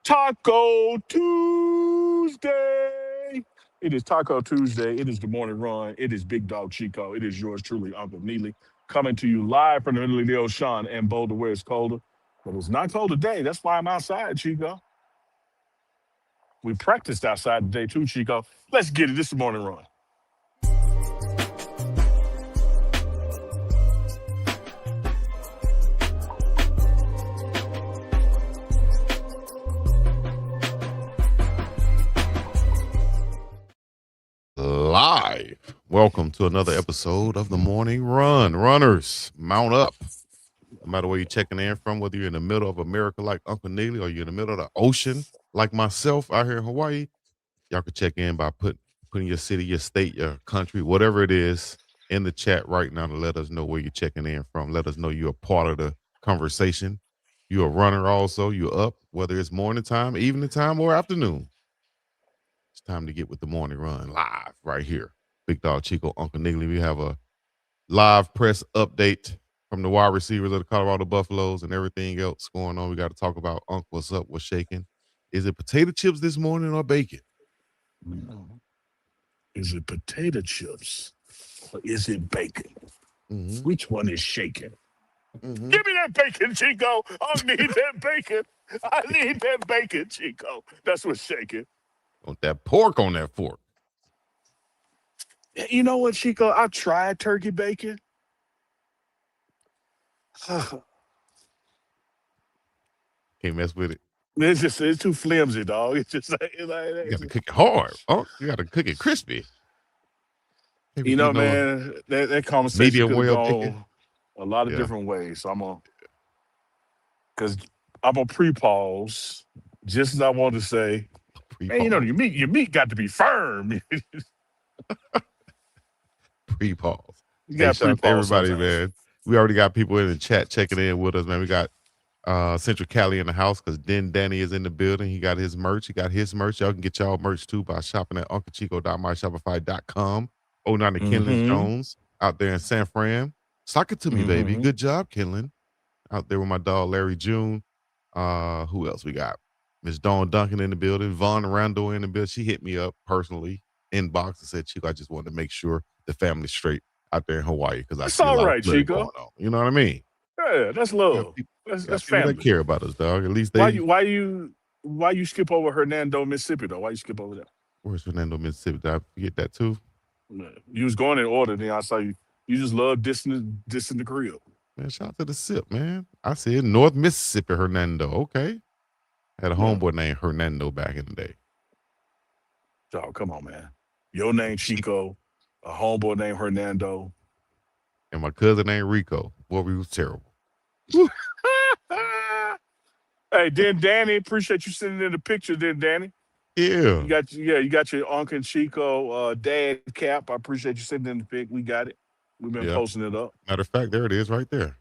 Taco Tuesday. It is Taco Tuesday. It is the morning run. It is Big Dog Chico. It is yours truly, Uncle Neely, coming to you live from the middle of the ocean and Boulder, where it's colder. But it's not cold today. That's why I'm outside, Chico. We practiced outside today too, Chico. Let's get it. This is the morning run. Live. Welcome to another episode of the Morning Run. Runners, mount up. No matter where you're checking in from, whether you're in the middle of America like Uncle Neely or you're in the middle of the ocean like myself out here in Hawaii, y'all can check in by putting your city, your state, your country, whatever it is in the chat right now to let us know where you're checking in from. Let us know you're a part of the conversation. You're a runner also. You're up, whether it's morning time, evening time, or afternoon. It's time to get with the morning run live right here. Big Dog Chico, Uncle Niggly. We have a live press update from the wide receivers of the Colorado Buffaloes and everything else going on. We got to talk about Unc. What's up? What's shaking? Is it potato chips this morning or bacon? Is it potato chips or is it bacon? Mm-hmm. Which one is shaking? Mm-hmm. Give me that bacon, Chico. I need that bacon. I need that bacon, Chico. That's what's shaking. Want that pork on that fork. You know what, Chico? I tried turkey bacon. Can't mess with it. It's too flimsy, dog. It's just like, You got to cook it hard. Oh, you got to cook it crispy. Maybe you know, man, that conversation medium could have well bacon. gone a lot of different ways. So I'm gonna pre-pause, just as I want to say, man, you know, your meat got to be firm. Pre-pause. You Hey, got shout out to pre-pause everybody, sometimes. man. We already got people in the chat checking in with us, man. We got Central Cali in the house because Danny is in the building. He got his merch. Y'all can get y'all merch too by shopping at unclechico.myshopify.com. 09 to Kenlin Jones out there in San Fran. Sock it to me, baby. Good job, Kenlin. Out there with my dog, Larry June. Who else we got? Miss Dawn Duncan in the building. Vaughn Randall in the building. She hit me up personally, inbox, and said, Chico, I just wanted to make sure the family's straight out there in Hawaii because I It's see a all lot right, of flooding Chico. going on. You know what I mean? Yeah, that's love. That's People that family. care about us, dog. At least they. Why you skip over Hernando, Mississippi though? Why you skip over there? Where's Fernando, Mississippi? Did I forget that too? You was going in order, then I saw you. You just love dissing the crib. Man, shout out to the SIP, man. I said North Mississippi, Hernando. Okay. Had a homeboy named Hernando back in the day. Oh, come on, man. Your name Chico, a homeboy named Hernando. And my cousin named Rico. Boy, we was terrible. Hey, then Danny, appreciate you sending in the picture, then Danny. Yeah. You got your Uncle and Chico dad cap. I appreciate you sending in the pic. We got it. We've been posting it up. Matter of fact, there it is right there.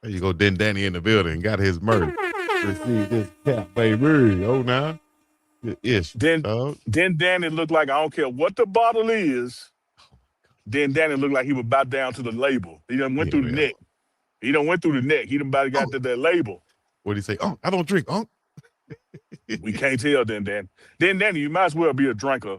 There you go, then Danny in the building. Got his merch. Receive this cap, baby. Oh, now. Ish. Then Danny looked like, I don't care what the bottle is. Then Danny looked like he was about down to the label. He done went through the neck. He done went through the neck. He done about got to that label. What did he say? Oh, I don't drink, Unc. We can't tell, then Danny, you might as well be a drinker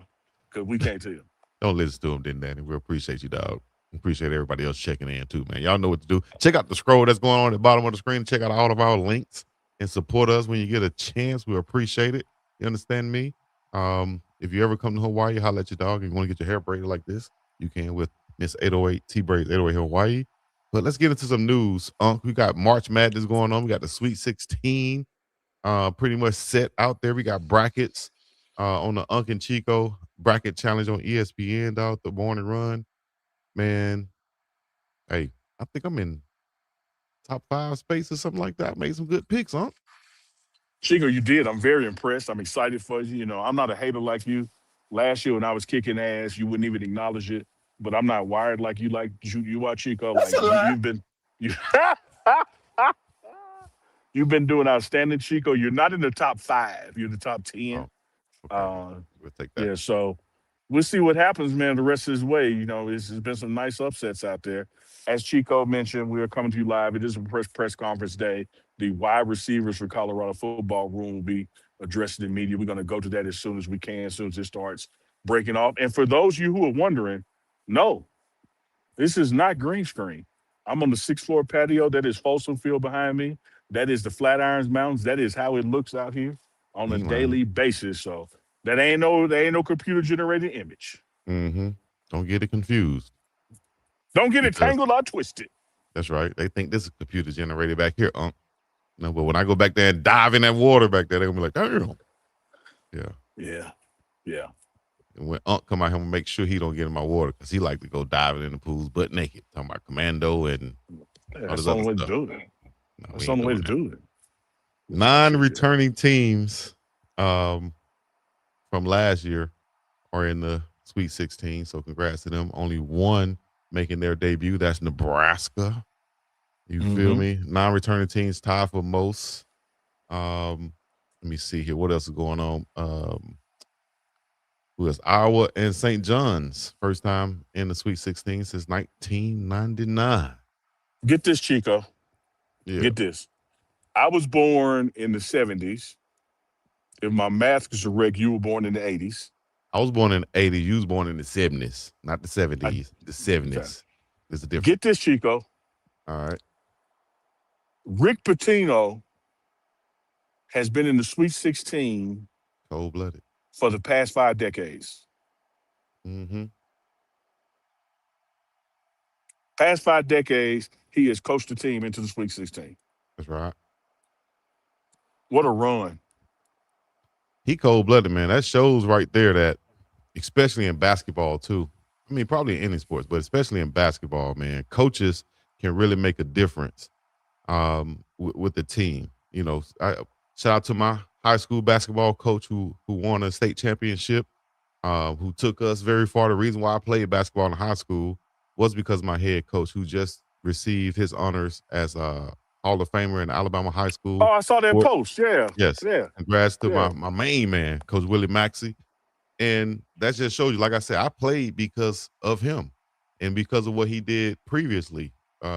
because we can't tell. Don't listen to him, then Danny. We appreciate you, dog. Appreciate everybody else checking in too, man. Y'all know what to do. Check out the scroll that's going on at the bottom of the screen. Check out all of our links and support us when you get a chance. We appreciate it. You understand me? If you ever come to Hawaii, holla at your dog and you want to get your hair braided like this, you can with Miss 808 T-Braids 808 Hawaii. But let's get into some news. We got March Madness going on. We got the Sweet 16 pretty much set out there. We got brackets on the Unc and Chico bracket challenge on ESPN, dog, the morning run. Man, hey, I think I'm in top 5 space or something like that. Made some good picks, huh? Chico, you did. I'm very impressed. I'm excited for you. You know, I'm not a hater like you. Last year when I was kicking ass, you wouldn't even acknowledge it. But I'm not wired like you. Like you are, Chico. That's Like you've been doing outstanding, Chico. You're not in the top 5. You're the top 10. Okay. We'll take that. Yeah. So we'll see what happens, man. The rest of this way, you know, there's been some nice upsets out there. As Chico mentioned, we are coming to you live. It is a press conference day. the wide receivers for Colorado football room will be addressed in the media. We're going to go to that as soon as we can, as soon as it starts breaking off. And for those of you who are wondering, no, this is not green screen. I'm on the sixth floor patio. That is Folsom Field behind me. That is the Flatirons Mountains. That is how it looks out here on He a ain't lying. daily basis. So that ain't no computer generated image. Mm-hmm. Don't get it confused Don't get it because tangled or twisted. that's right. They think this is computer generated back here, Unc. No, but when I go back there and dive in that water back there, they're gonna be like, damn. Yeah. Yeah, yeah. And when Unc come out here and make sure he don't get in my water because he like to go diving in the pools butt naked, talking about commando and Yeah, all that's this the other only way to stuff. do it. No, That's we the ain't only way doing to that. do it. Yeah, for sure. Yeah. Non-returning teams um, from last year are in the Sweet 16, so congrats to them. Only one making their debut. That's Nebraska. You feel Mm-hmm. me? Non-returning teams tied for most. Um, let me see here. What else is going on? Who is Iowa and St. John's? First time in the Sweet 16 since 1999. Get this, Chico. Yeah. Get this. I was born in the 70s. If my math is correct, you were born in the 80s. I was born in the 80s. You was born in the 70s, not the I, 70s. The okay. 70s. There's a difference. Get this, Chico. All right. Rick Pitino has been in the Sweet 16 Cold blooded. for the past 5 decades. Mm-hmm. Past 5 decades, he has coached the team into the Sweet 16. That's right. What a run. He cold blooded, man. That shows right there that, especially in basketball, too. I mean, probably in any sports, but especially in basketball, man, coaches can really make a difference with the team. You know, shout out to my high school basketball coach who won a state championship, who took us very far. The reason why I played basketball in high school was because my head coach, who just received his honors as a Hall of Famer in Alabama high Oh, school. I saw that post. Yeah, Yes. yeah, Congrats to yeah. my main man, Coach Willie Maxey. And that just shows you, like I said, I played because of him and because of what he did previously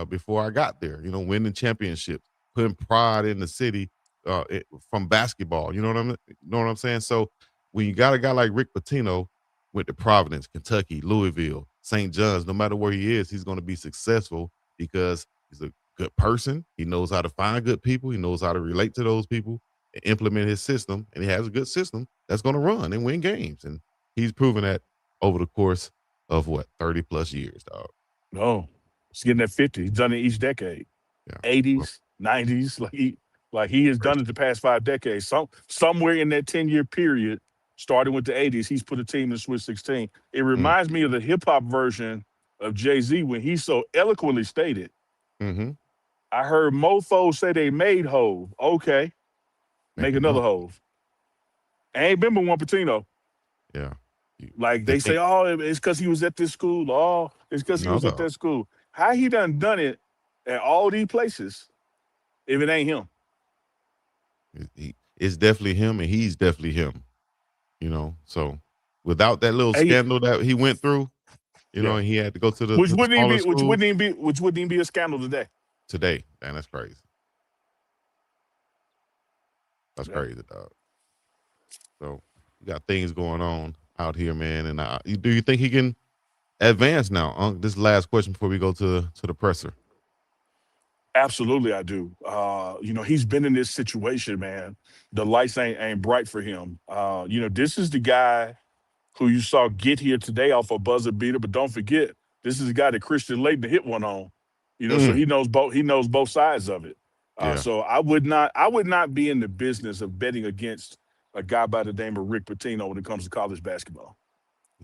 before I got there, you know, winning championships, putting pride in the city from basketball. You know what I'm saying? So when you got a guy like Rick Pitino, went to Providence, Kentucky, Louisville, St. John's, no matter where he is, he's going to be successful because he's a good person. He knows how to find good people. He knows how to relate to those people and implement his system. And he has a good system that's going to run and win games. And he's proven that over the course of what, 30 plus years, dog. No, he's getting at 50. He's done it each decade. Yeah. Well, 80s, 90s. Like he has done crazy. it the past 5 decades. Somewhere in that 10-year period, starting with the 80s, he's put a team in the Sweet 16. It Mm, reminds me of the hip hop version of Jay-Z when he so eloquently stated, mm-hmm. I heard mofos say they made Hove. Okay, Make make another another. Hove. I ain't been with one Patino. Yeah. You, Like they they say, think, oh, it's because he was at this school. Oh, it's because he no, was at dog. that school. How he done it at all these places if it ain't him? It's definitely him and he's definitely him, you know. So without that little Hey, scandal that he went through, yeah. and he had to go to Which the wouldn't even smaller be which schools wouldn't even be which wouldn't even be a scandal today. today. Man, that's crazy. That's Yeah. crazy, dog. So you got things going on out here, man. And do you think he can advance now? This is the last question before we go to the presser. Absolutely, I do. He's been in this situation, man. The lights ain't bright for him. This is the guy who you saw get here today off a buzzer beater, but don't forget, this is the guy that Christian Laettner hit one on. So Mm, he knows both sides of it. yeah, So I would not be in the business of betting against a guy by the name of Rick Pitino when it comes to college basketball.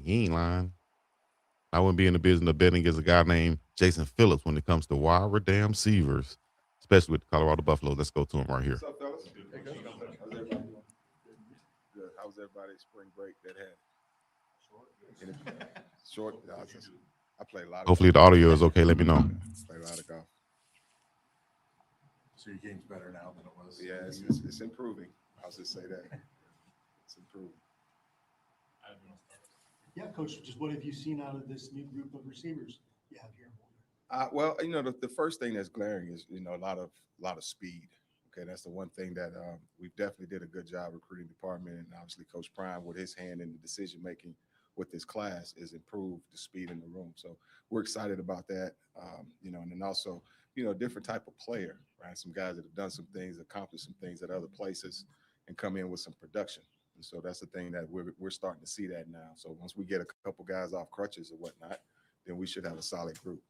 he ain't lying. I wouldn't be in the business of betting against a guy named Jason Phillips when it comes to wide damn receivers, especially with the Colorado Buffaloes. Let's go to him right here. What's up, fellas? Hey, how's everybody doing? Good. How's everybody's spring break that had? Any, short. I play a lot of golf. Hopefully the audio is okay. Let me know. Play a lot of golf. So your game's better now than it was. Yeah, it's improving. I'll just say that. It's improving. Yeah, coach, just what have you seen out of this new group of receivers you have here in Boulder? Well, the first thing that's glaring is a lot of speed. Okay, that's the one thing that we definitely did a good job recruiting department, and obviously Coach Prime with his hand in the decision making with this class is improved the speed in the room. So we're excited about that. And then also, different type of player, right? Some guys that have done some things, accomplished some things at other places, and come in with some production. And so that's the thing that we're starting to see that now. So once we get a couple guys off crutches or whatnot, then we should have a solid group.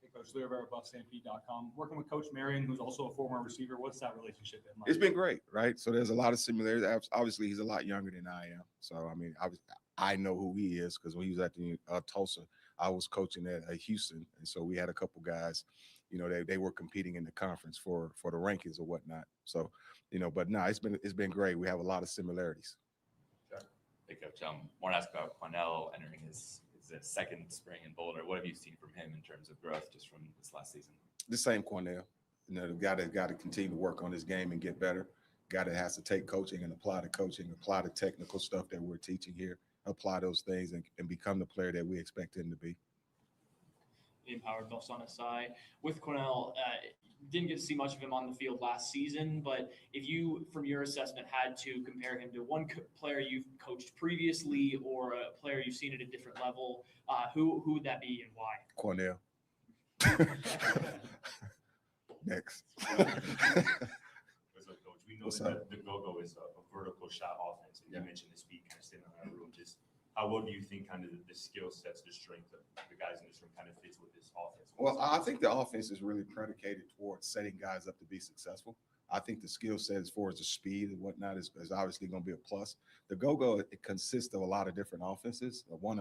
Hey, Coach Lou Rivera, BuffStampede.com. Working with Coach Marion, who's also a former receiver. What's that relationship been like? It's been great, right? So there's a lot of similarities. Obviously, he's a lot younger than I am. So I mean, I know who he is because when he was at the Tulsa, I was coaching at Houston, and so we had a couple guys. They were competing in the conference for the rankings or whatnot. So, but no, it's been great. We have a lot of similarities. Hey, Coach, want to ask about Cornell entering his second spring in Boulder. What have you seen from him in terms of growth just from this last season? The same Cornell. The guy that's got to continue to work on his game and get better. Guy that has to take coaching and apply the coaching, apply the technical stuff that we're teaching here, apply those things and become the player that we expect him to be. Empowered Buffs on his side. With Cornell, didn't get to see much of him on the field last season, but if you, from your assessment, had to compare him to one player you've coached previously or a player you've seen at a different level, who would that be and why? Cornell. Next. So, Coach, we know that the go-go is a vertical shot offense, and you mentioned the speed kind of sitting on that room. Just how well do you think kind of the skill sets, the strength of the guys in this room kind of fits with this offense? Well, I think the offense is really predicated towards setting guys up to be successful. I think the skill set as far as the speed and whatnot is obviously going to be a plus. The go-go, it consists of a lot of different offenses. One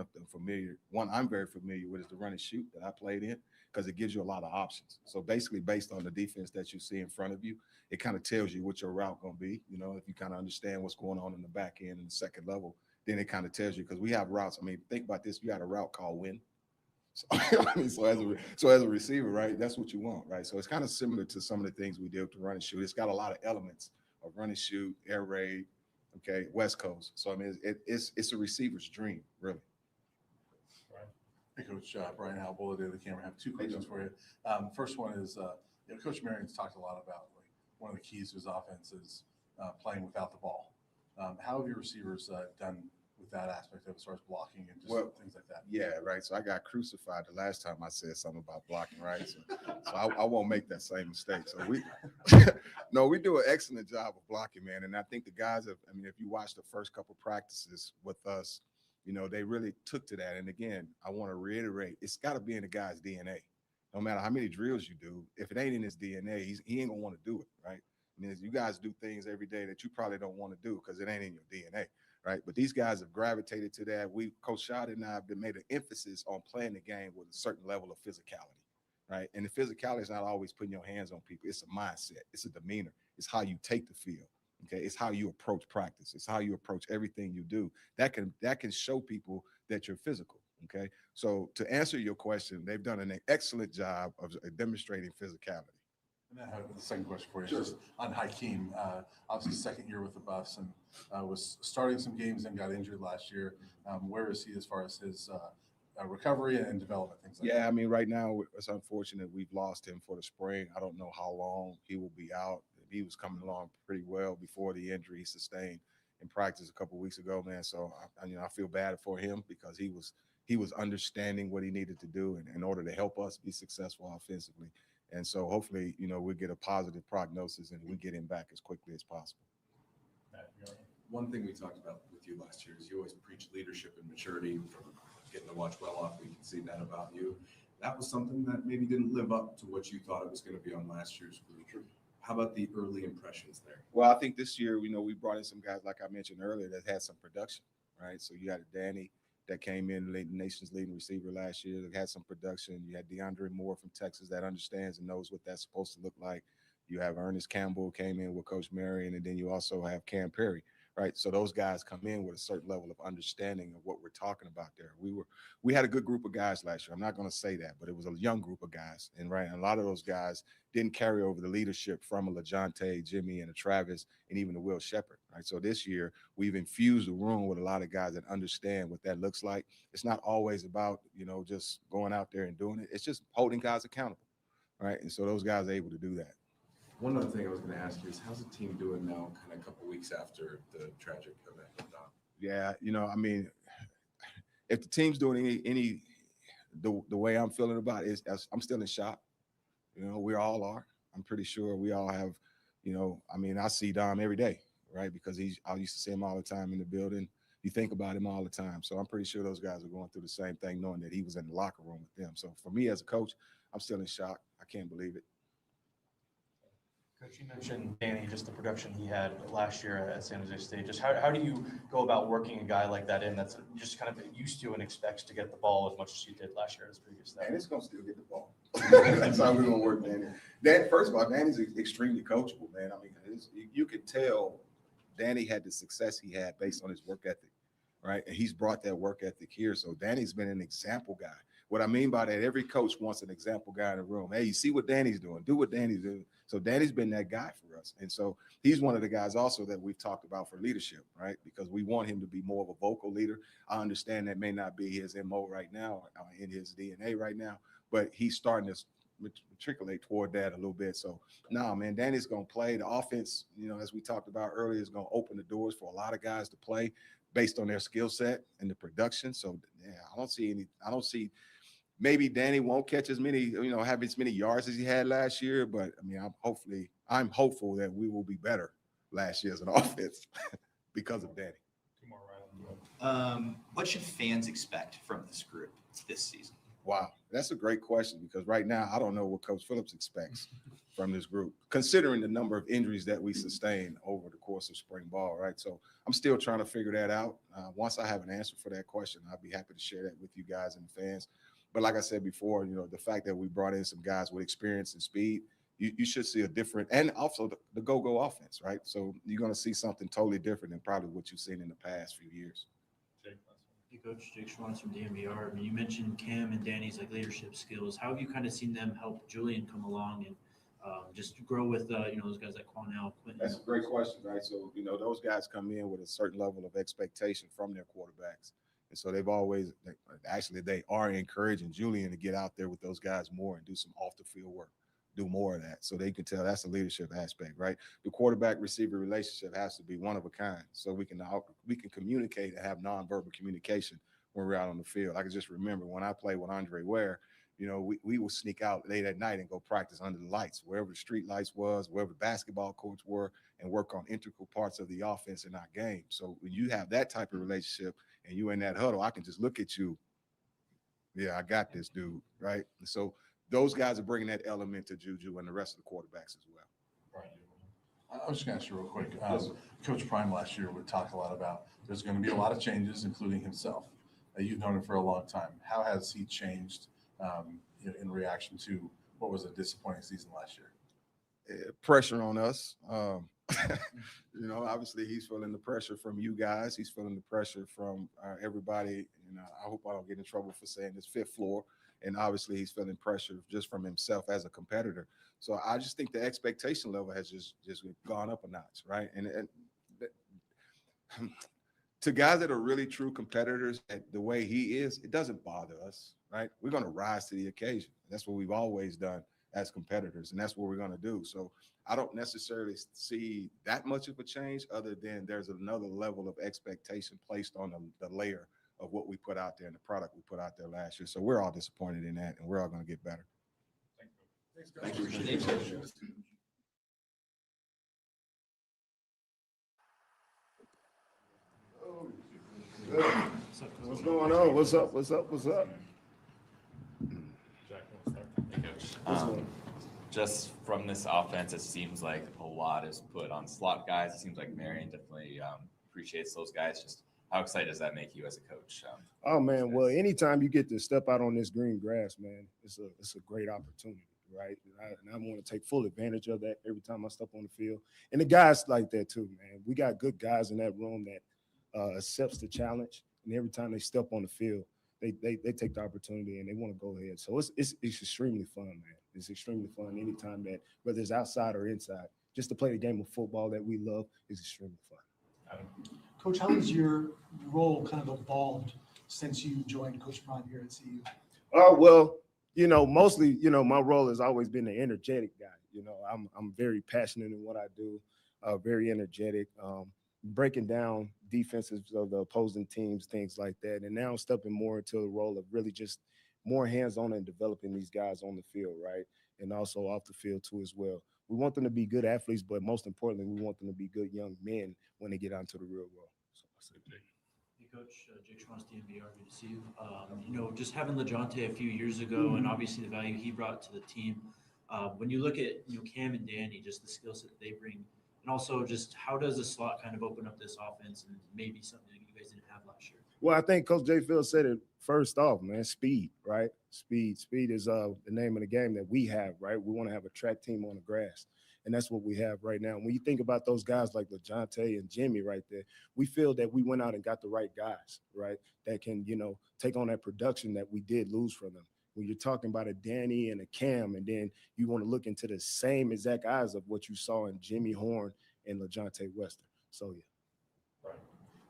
I'm very familiar with is the run and shoot that I played in because it gives you a lot of options. So basically based on the defense that you see in front of you, it kind of tells you what your route going to be. If you kind of understand what's going on in the back end and the second level, then it kind of tells you because we have routes. I mean, think about this. You got a route called win. So as a receiver, right, that's what you want, right? So it's kind of similar to some of the things we did with the run and shoot. It's got a lot of elements of run and shoot, air raid, okay, West Coast. So I mean, it's a receiver's dream, really. Hey, Coach Brian Howell, Daily Camera. I have two questions for you. First one is, Coach Marion's talked a lot about one of the keys to his offense is playing without the ball. How have your receivers done with that aspect of as far as blocking and just things like that? Yeah, right. So I got crucified the last time I said something about blocking, right? So I won't make that same mistake. So we do an excellent job of blocking, man. And I think the guys if you watch the first couple practices with us, they really took to that. And again, I want to reiterate, it's got to be in the guy's DNA. No matter how many drills you do, if it ain't in his DNA, he ain't gonna want to do it, right? I mean, you guys do things every day that you probably don't want to do because it ain't in your DNA. Right. But these guys have gravitated to that. Coach Schott and I have made an emphasis on playing the game with a certain level of physicality. Right. And the physicality is not always putting your hands on people. It's a mindset. It's a demeanor. It's how you take the field. Okay. It's how you approach practice. It's how you approach everything you do. That can show people that you're physical. Okay. So to answer your question, they've done an excellent job of demonstrating physicality. And then I have the second question for you. Sure. Just on Hakeem, obviously second year with the Buffs and was starting some games and got injured last year. Where is he as far as his recovery and development, things like that? Yeah, I mean, right now it's unfortunate we've lost him for the spring. I don't know how long he will be out. He was coming along pretty well before the injury he sustained in practice a couple of weeks ago, man. So I feel bad for him because he was understanding what he needed to do in order to help us be successful offensively. And so hopefully, we'll get a positive prognosis and we get him back as quickly as possible. One thing we talked about with you last year is you always preach leadership and maturity from getting to watch well off. We can see that about you. That was something that maybe didn't live up to what you thought it was going to be on last year's group. How about the early impressions there? Well, I think this year, we brought in some guys, like I mentioned earlier, that had some production, right? So you had Danny that came in, the nation's leading receiver last year, that had some production. You had DeAndre Moore from Texas that understands and knows what that's supposed to look like. You have Ernest Campbell came in with Coach Marion, and then you also have Cam Perry, right? So those guys come in with a certain level of understanding of what we're talking about there. We had a good group of guys last year. I'm not going to say that, but it was a young group of guys, and a lot of those guys didn't carry over the leadership from a LaJohntay, Jimmy, and a Travis, and even a Will Shepherd, right? So this year we've infused the room with a lot of guys that understand what that looks like. It's not always about just going out there and doing it. It's just holding guys accountable, right? And so those guys are able to do that. One other thing I was going to ask you is how's the team doing now, kind of a couple weeks after the tragic event with Don? Yeah, I mean, if the team's doing the way I'm feeling about it is I'm still in shock. We all are. I'm pretty sure we all have, I mean, I see Dom every day, right? Because I used to see him all the time in the building. You think about him all the time. So I'm pretty sure those guys are going through the same thing, knowing that he was in the locker room with them. So for me as a coach, I'm still in shock. I can't believe it. Coach, you mentioned Danny, just the production he had last year at San Jose State. Just how do you go about working a guy like that in that's just kind of used to and expects to get the ball as much as he did last year as previous? And it's going to still get the ball. That's how we're going to work Danny. First of all, Danny's extremely coachable, man. I mean, you could tell Danny had the success he had based on his work ethic, right? And he's brought that work ethic here. So Danny's been an example guy. What I mean by that, every coach wants an example guy in the room. Hey, you see what Danny's doing. Do what Danny's doing. So Danny's been that guy for us. And so he's one of the guys also that we've talked about for leadership, right? Because we want him to be more of a vocal leader. I understand that may not be his MO right now, in his DNA right now, but he's starting to matriculate toward that a little bit. So no, man, Danny's going to play. The offense, as we talked about earlier, is going to open the doors for a lot of guys to play based on their skill set and the production. So yeah, I don't see maybe Danny won't catch as many, have as many yards as he had last year, but I mean, I'm hopeful that we will be better last year as an offense because of Danny. What should fans expect from this group this season? Wow, that's a great question because right now I don't know what Coach Phillips expects from this group, considering the number of injuries that we sustained over the course of spring ball, right? So I'm still trying to figure that out. Once I have an answer for that question, I'll be happy to share that with you guys and the fans. But like I said before, the fact that we brought in some guys with experience and speed, you should see a different, and also the go-go offense, right? So you're going to see something totally different than probably what you've seen in the past few years. Hey, Coach, Jake Schwantz from DMVR. I mean, you mentioned Cam and Danny's leadership skills. How have you kind of seen them help Julian come along and just grow with those guys like Quanell, Quentin? That's a great question, right? So those guys come in with a certain level of expectation from their quarterbacks. And so they are encouraging Julian to get out there with those guys more and do some off the field work, do more of that. So they can tell that's a leadership aspect, right? The quarterback receiver relationship has to be one of a kind. So we can communicate and have nonverbal communication when we're out on the field. I can just remember when I played with Andre Ware, we would sneak out late at night and go practice under the lights, wherever the street lights was, wherever the basketball courts were, and work on integral parts of the offense in our game. So when you have that type of relationship and you in that huddle, I can just look at you. Yeah, I got this, dude, right? And so those guys are bringing that element to Juju and the rest of the quarterbacks as well. Right. I was just going to ask you real quick. Coach Prime last year would talk a lot about there's going to be a lot of changes, including himself. You've known him for a long time. How has he changed in reaction to what was a disappointing season last year? Pressure on us. Obviously he's feeling the pressure from you guys. He's feeling the pressure from everybody. I hope I don't get in trouble for saying this, fifth floor. And obviously he's feeling pressure just from himself as a competitor. So I just think the expectation level has just gone up a notch, right? And to guys that are really true competitors, the way he is, it doesn't bother us, right? We're going to rise to the occasion. That's what we've always done as competitors, and that's what we're going to do. So I don't necessarily see that much of a change other than there's another level of expectation placed on the layer of what we put out there and the product we put out there last year. So we're all disappointed in that, and we're all going to get better. Thank you. Thank you. What's going on? What's up? Just from this offense, it seems like a lot is put on slot guys. It seems like Marion definitely appreciates those guys. Just how excited does that make you as a coach? Oh man, well, anytime you get to step out on this green grass, man, it's a great opportunity, right? And I want to take full advantage of that every time I step on the field. And the guys like that too, man. We got good guys in that room that accepts the challenge, and every time they step on the field, they take the opportunity and they want to go ahead. So it's extremely fun, man. It's extremely fun anytime that, whether it's outside or inside, just to play the game of football that we love is extremely fun. Coach, how has your role kind of evolved since you joined Coach Prime here at CU? Oh, well, mostly, my role has always been the energetic guy. You know, I'm very passionate in what I do, very energetic, breaking down defenses of the opposing teams, things like that. And now I'm stepping more into the role of really just more hands-on and developing these guys on the field, right? And also off the field too as well. We want them to be good athletes, but most importantly, we want them to be good young men when they get out into the real world. So I say, Hey, Coach, Jake Schwanz, TMR, good to see you. You know, just having LeJohntay a few years ago, and obviously the value he brought to the team. When you look at Cam and Danny, just the skill set that they bring, and also just how does the slot kind of open up this offense and maybe something that you guys didn't have last year? well, I think Coach J. Phil said it first off, man. Speed, right? Speed is the name of the game that we have, right? We want to have a track team on the grass. And that's what we have right now. When you think about those guys like LeJontay and Jimmy right there, we feel that we went out and got the right guys, right? That can, take on that production that we did lose from them. When you're talking about a Danny and a Cam, and then you want to look into the same exact eyes of what you saw in Jimmy Horn and LeJontay Wester. So, yeah.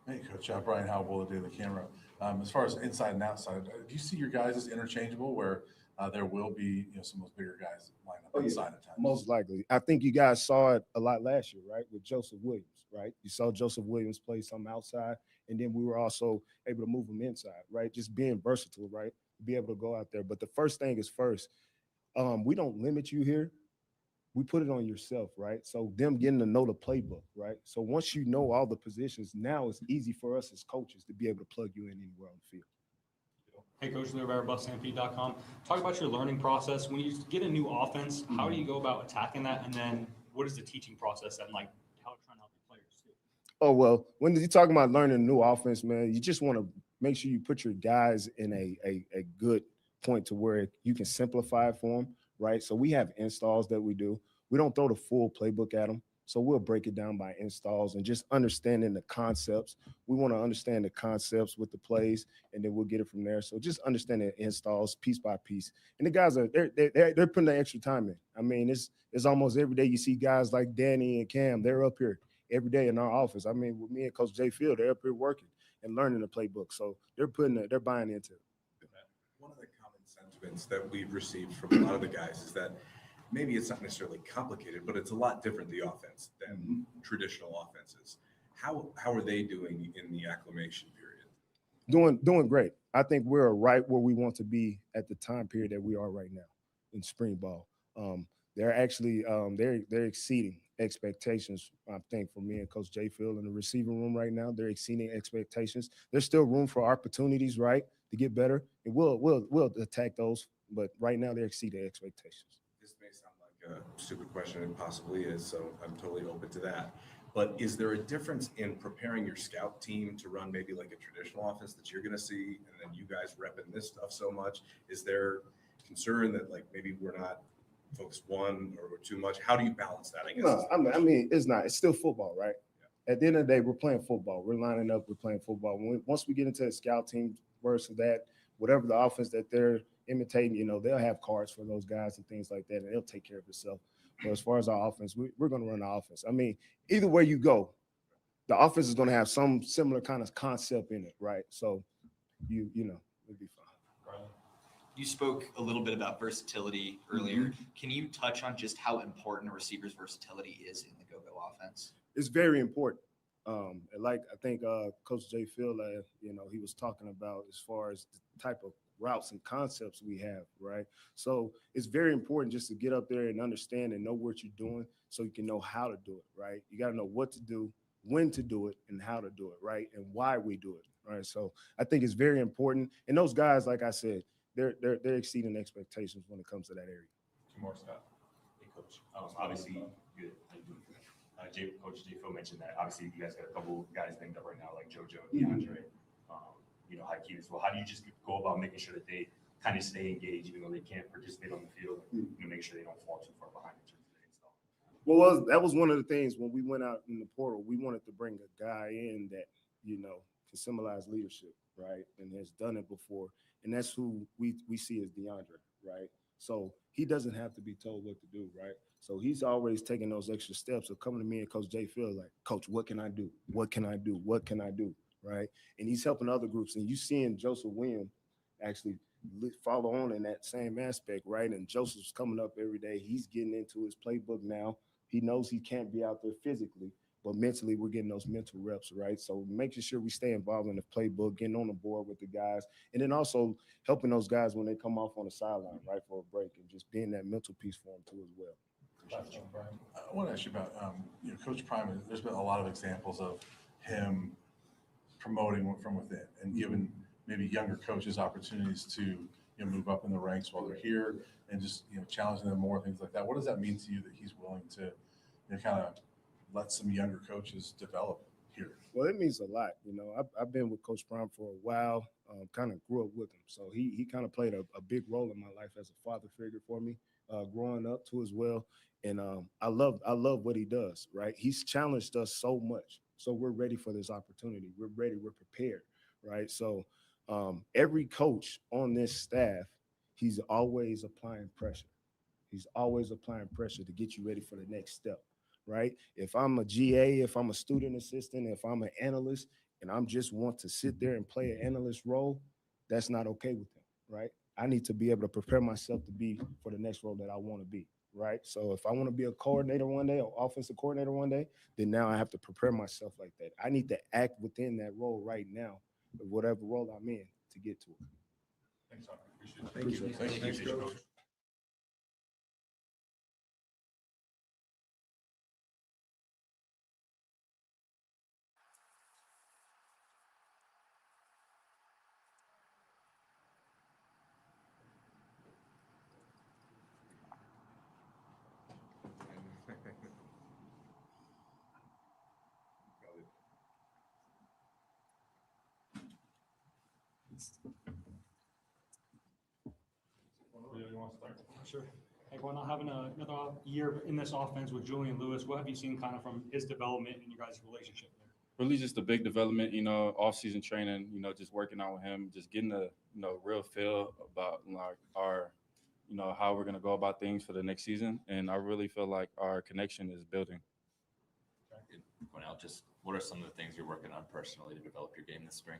Hey, Coach Brian Howell, the camera. As far as inside and outside, do you see your guys as interchangeable where there will be some of those bigger guys line up inside at times? Most likely. I think you guys saw it a lot last year, right? With Joseph Williams, right? You saw Joseph Williams play some outside, and then we were also able to move him inside, right? Just being versatile, right? Be able to go out there. But the first thing is first, we don't limit you here. We put it on yourself, right? So them getting to know the playbook, right? So once you know all the positions, now it's easy for us as coaches to be able to plug you in anywhere on the field. Hey, Coach Lou, buffstampede.com. Talk about your learning process. When you get a new offense, how do you go about attacking that? And then what is the teaching process and like how trying to help your players too? Oh, well, when you're talking about learning a new offense, man, you just want to make sure you put your guys in a good point to where you can simplify it for them, right? So we have installs that we do. We don't throw the full playbook at them. So we'll break it down by installs and just understanding the concepts. We want to understand the concepts with the plays, and then we'll get it from there. So just understanding installs piece by piece. And the guys they're putting the extra time in. I mean, it's almost every day you see guys like Danny and Cam. They're up here every day in our office. I mean, with me and Coach J. Field, they're up here working and learning the playbook. So they're buying into it. One of the common sentiments that we've received from a lot of the guys is that maybe it's not necessarily complicated, but it's a lot different, the offense, than traditional offenses. How are they doing in the acclimation period? Doing great. I think we're right where we want to be at the time period that we are right now in spring ball. They're actually they're exceeding expectations. I think for me and Coach J. Field in the receiving room right now, they're exceeding expectations. There's still room for opportunities, right, to get better, and we'll attack those. But right now, they're exceeding expectations. This may sound like a stupid question, and possibly is, so I'm totally open to that. But is there a difference in preparing your scout team to run maybe like a traditional offense that you're going to see, and then you guys repping this stuff so much? Is there concern that like maybe we're not focused one or too much? How do you balance that? I guess. No, I mean it's not. It's still football, right? Yeah. At the end of the day, we're playing football. We're lining up. We're playing football. Once we get into the scout team versus that, whatever the offense that they're imitating, they'll have cards for those guys and things like that, and they'll take care of itself. But as far as our offense, we're going to run the offense. I mean, either way you go, the offense is going to have some similar kind of concept in it, right? So, it'll be fine. You spoke a little bit about versatility earlier. Can you touch on just how important a receiver's versatility is in the go-go offense? It's very important. Like I think Coach J. Field, he was talking about as far as the type of routes and concepts we have, right? So it's very important just to get up there and understand and know what you're doing so you can know how to do it, right? You got to know what to do, when to do it, and how to do it, right? And why we do it, right? So I think it's very important. And those guys, like I said, they're exceeding expectations when it comes to that area. Two more, Scott. Hey, Coach. Obviously, good. Coach J. Phil mentioned that obviously you guys got a couple guys banged up right now, like JoJo, DeAndre, Hakeem as well. How do you just go about making sure that they kind of stay engaged, even though they can't participate on the field, make sure they don't fall too far behind in terms of the install? Well, that was one of the things when we went out in the portal. We wanted to bring a guy in that can symbolize leadership, right, and has done it before, and that's who we see as DeAndre, right? So he doesn't have to be told what to do, right? So he's always taking those extra steps of coming to me and Coach J. Field like, Coach, what can I do? What can I do? What can I do? Right? And he's helping other groups. And you seeing Joseph Williams actually follow on in that same aspect, right? And Joseph's coming up every day. He's getting into his playbook now. He knows he can't be out there physically, but mentally we're getting those mental reps, right? So making sure we stay involved in the playbook, getting on the board with the guys, and then also helping those guys when they come off on the sideline, right, for a break, and just being that mental piece for them too as well. I want to ask you about, Coach Prime. There's been a lot of examples of him promoting from within and giving maybe younger coaches opportunities to move up in the ranks while they're here and just challenging them more, things like that. What does that mean to you that he's willing to kind of let some younger coaches develop here? Well, it means a lot. I've been with Coach Prime for a while, kind of grew up with him. So he kind of played a big role in my life as a father figure for me, growing up too as well. And I love what he does, right? He's challenged us so much. So we're ready for this opportunity. We're ready. We're prepared, right? So every coach on this staff, he's always applying pressure. He's always applying pressure to get you ready for the next step, right? If I'm a GA, if I'm a student assistant, if I'm an analyst, and I'm just want to sit there and play an analyst role, that's not okay with him, right? I need to be able to prepare myself to be for the next role that I want to be, right? So if I want to be a coordinator one day or offensive coordinator one day, then now I have to prepare myself like that. I need to act within that role right now, whatever role I'm in, to get to it. Thanks, Tom. Appreciate it. Thank you, Coach. You want to start? Sure. Hey, we're not having another year in this offense with Julian Lewis. What have you seen kind of from his development and your guys' relationship there? Really just a big development, off-season training, just working out with him, just getting a, real feel about like our, how we're going to go about things for the next season. And I really feel like our connection is building. Cornell, just what are some of the things you're working on personally to develop your game this spring?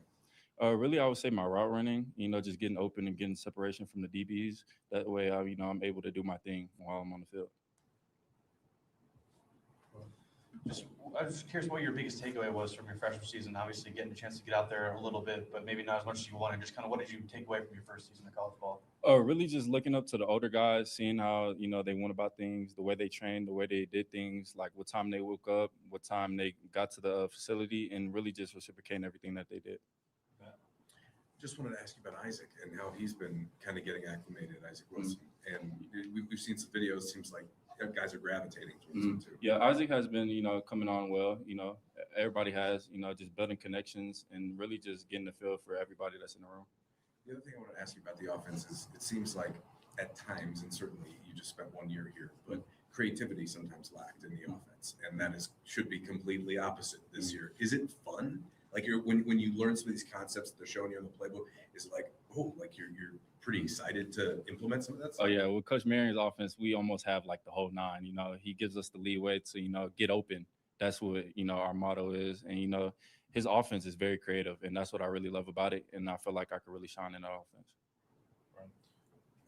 Really, I would say my route running, just getting open and getting separation from the DBs. That way, I'm able to do my thing while I'm on the field. I was curious what your biggest takeaway was from your freshman season. Obviously, getting a chance to get out there a little bit, but maybe not as much as you wanted. Just kind of what did you take away from your first season of college ball? Really just looking up to the older guys, seeing how, they went about things, the way they trained, the way they did things, like what time they woke up, what time they got to the facility, and really just reciprocating everything that they did. Just wanted to ask you about Isaac and how he's been kind of getting acclimated, Isaac Wilson. And we've seen some videos, seems like guys are gravitating towards him too. Yeah, Isaac has been, coming on well. Everybody has, just building connections and really just getting the feel for everybody that's in the room. The other thing I want to ask you about the offense is it seems like at times, and certainly you just spent 1 year here, but creativity sometimes lacked in the offense, and that should be completely opposite this year. Is it fun? Like when you learn some of these concepts that they're showing you in the playbook, is it like, like you're pretty excited to implement some of that stuff? Oh yeah, with Coach Marion's offense, we almost have like the whole nine. He gives us the leeway to get open. That's what our motto is, and his offense is very creative, and that's what I really love about it. And I feel like I could really shine in that offense.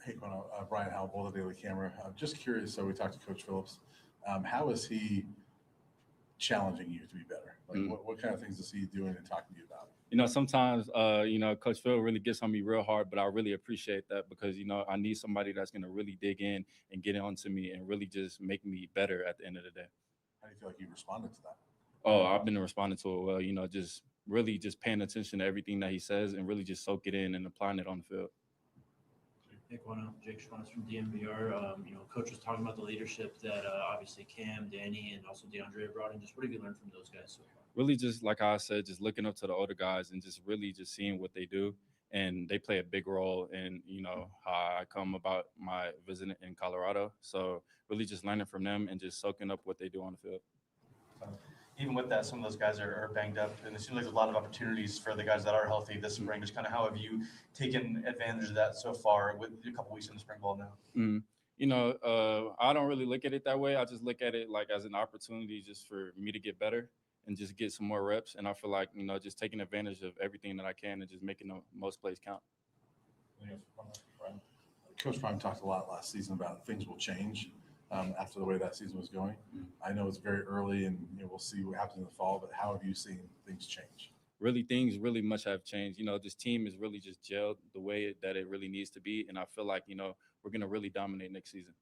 Hey, Brian Howell, the Daily Camera. I'm just curious. So we talked to Coach Phillips. How is he challenging you to be better? Like what kind of things is he doing and talking to you about? Sometimes, Coach Phil really gets on me real hard, but I really appreciate that because, I need somebody that's going to really dig in and get onto me and really just make me better at the end of the day. How do you feel like you responded to that? Oh, I've been responding to it well, just really just paying attention to everything that he says and really just soak it in and applying it on the field. Hey, Jake Schwanz from DMVR. Coach was talking about the leadership that obviously Cam, Danny, and also DeAndre brought in. Just what have you learned from those guys so far? Really just like I said, just looking up to the older guys and just really just seeing what they do. And they play a big role in, how I come about my visit in Colorado. So really just learning from them and just soaking up what they do on the field. Even with that, some of those guys are banged up, and it seems like there's a lot of opportunities for the guys that are healthy this spring. Just kind of how have you taken advantage of that so far with a couple weeks in the spring ball now? I don't really look at it that way. I just look at it like as an opportunity just for me to get better and just get some more reps. And I feel like, just taking advantage of everything that I can and just making the most plays count. Coach Prime talked a lot last season about things will change after the way that season was going. I know it's very early, and we'll see what happens in the fall. But how have you seen things change? Really, things really much have changed. This team is really just gelled the way that it really needs to be, and I feel like we're gonna really dominate next season.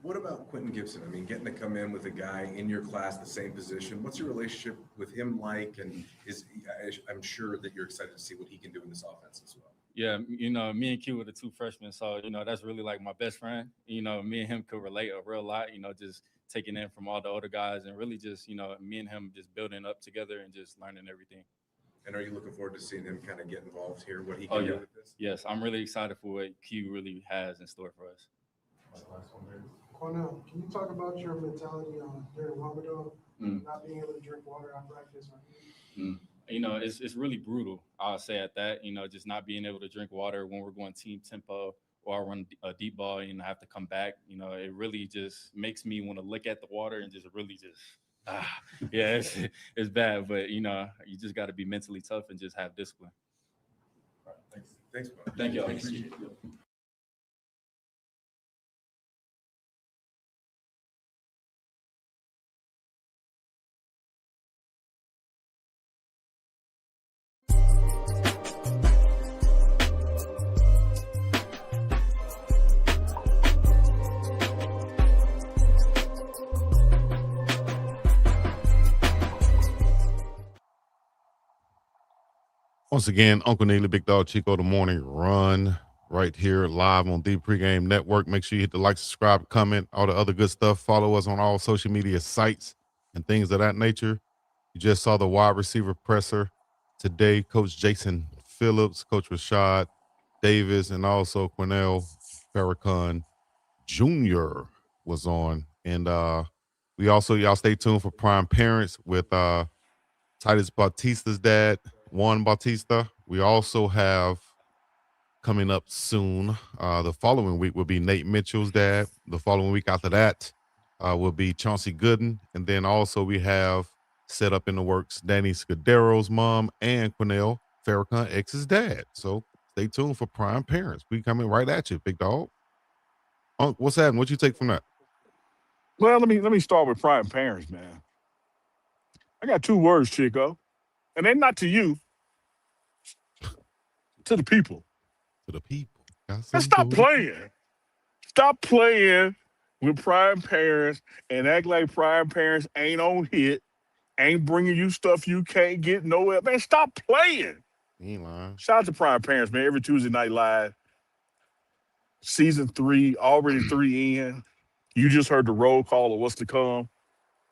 What about Quentin Gibson? I mean, getting to come in with a guy in your class, the same position. What's your relationship with him like? And I'm sure that you're excited to see what he can do in this offense as well. Yeah, me and Q were the two freshmen, so that's really like my best friend. Me and him could relate a real lot. Just taking in from all the older guys, and really just me and him just building up together and just learning everything. And are you looking forward to seeing him kind of get involved here? What he Oh can yeah, do with this? yes, I'm really excited for what Q really has in store for us. Cornell, can you talk about your mentality during Ramadan, not being able to drink water at practice? It's really brutal. I'll say at that. Just not being able to drink water when we're going team tempo or I run a deep ball and I have to come back. It really just makes me want to look at the water and just really just yeah, it's bad. But you just got to be mentally tough and just have discipline. All right, thanks. Thank you. Thanks. Once again, Uncle Neely, Big Dog Chico, the morning run right here live on the Pregame Network. Make sure you hit the like, subscribe, comment, all the other good stuff. Follow us on all social media sites and things of that nature. You just saw the wide receiver presser today. Coach Jason Phillips, Coach Rashad Davis, and also Cornell Farrakhan Jr. was on. And we also, y'all stay tuned for Prime Parents with Titus Bautista's dad, Juan Bautista. We also have coming up soon, the following week will be Nate Mitchell's dad. The following week after that will be Chauncey Gooden. And then also we have set up in the works Danny Scudero's mom and Cornell Farrakhan X's dad. So stay tuned for Prime Parents. We coming right at you, big dog. Unc, what's happening? What you take from that? Well, let me start with Prime Parents, man. I got two words, Chico, and they're not to you, to the people. To the people. And stop playing. Stop playing with Prime Parents and act like Prime Parents ain't on hit, ain't bringing you stuff you can't get nowhere. Man, stop playing. Ain't lying. Shout out to Prime Parents, man. Every Tuesday night live. Season 3, already 3 in. You just heard the roll call of what's to come.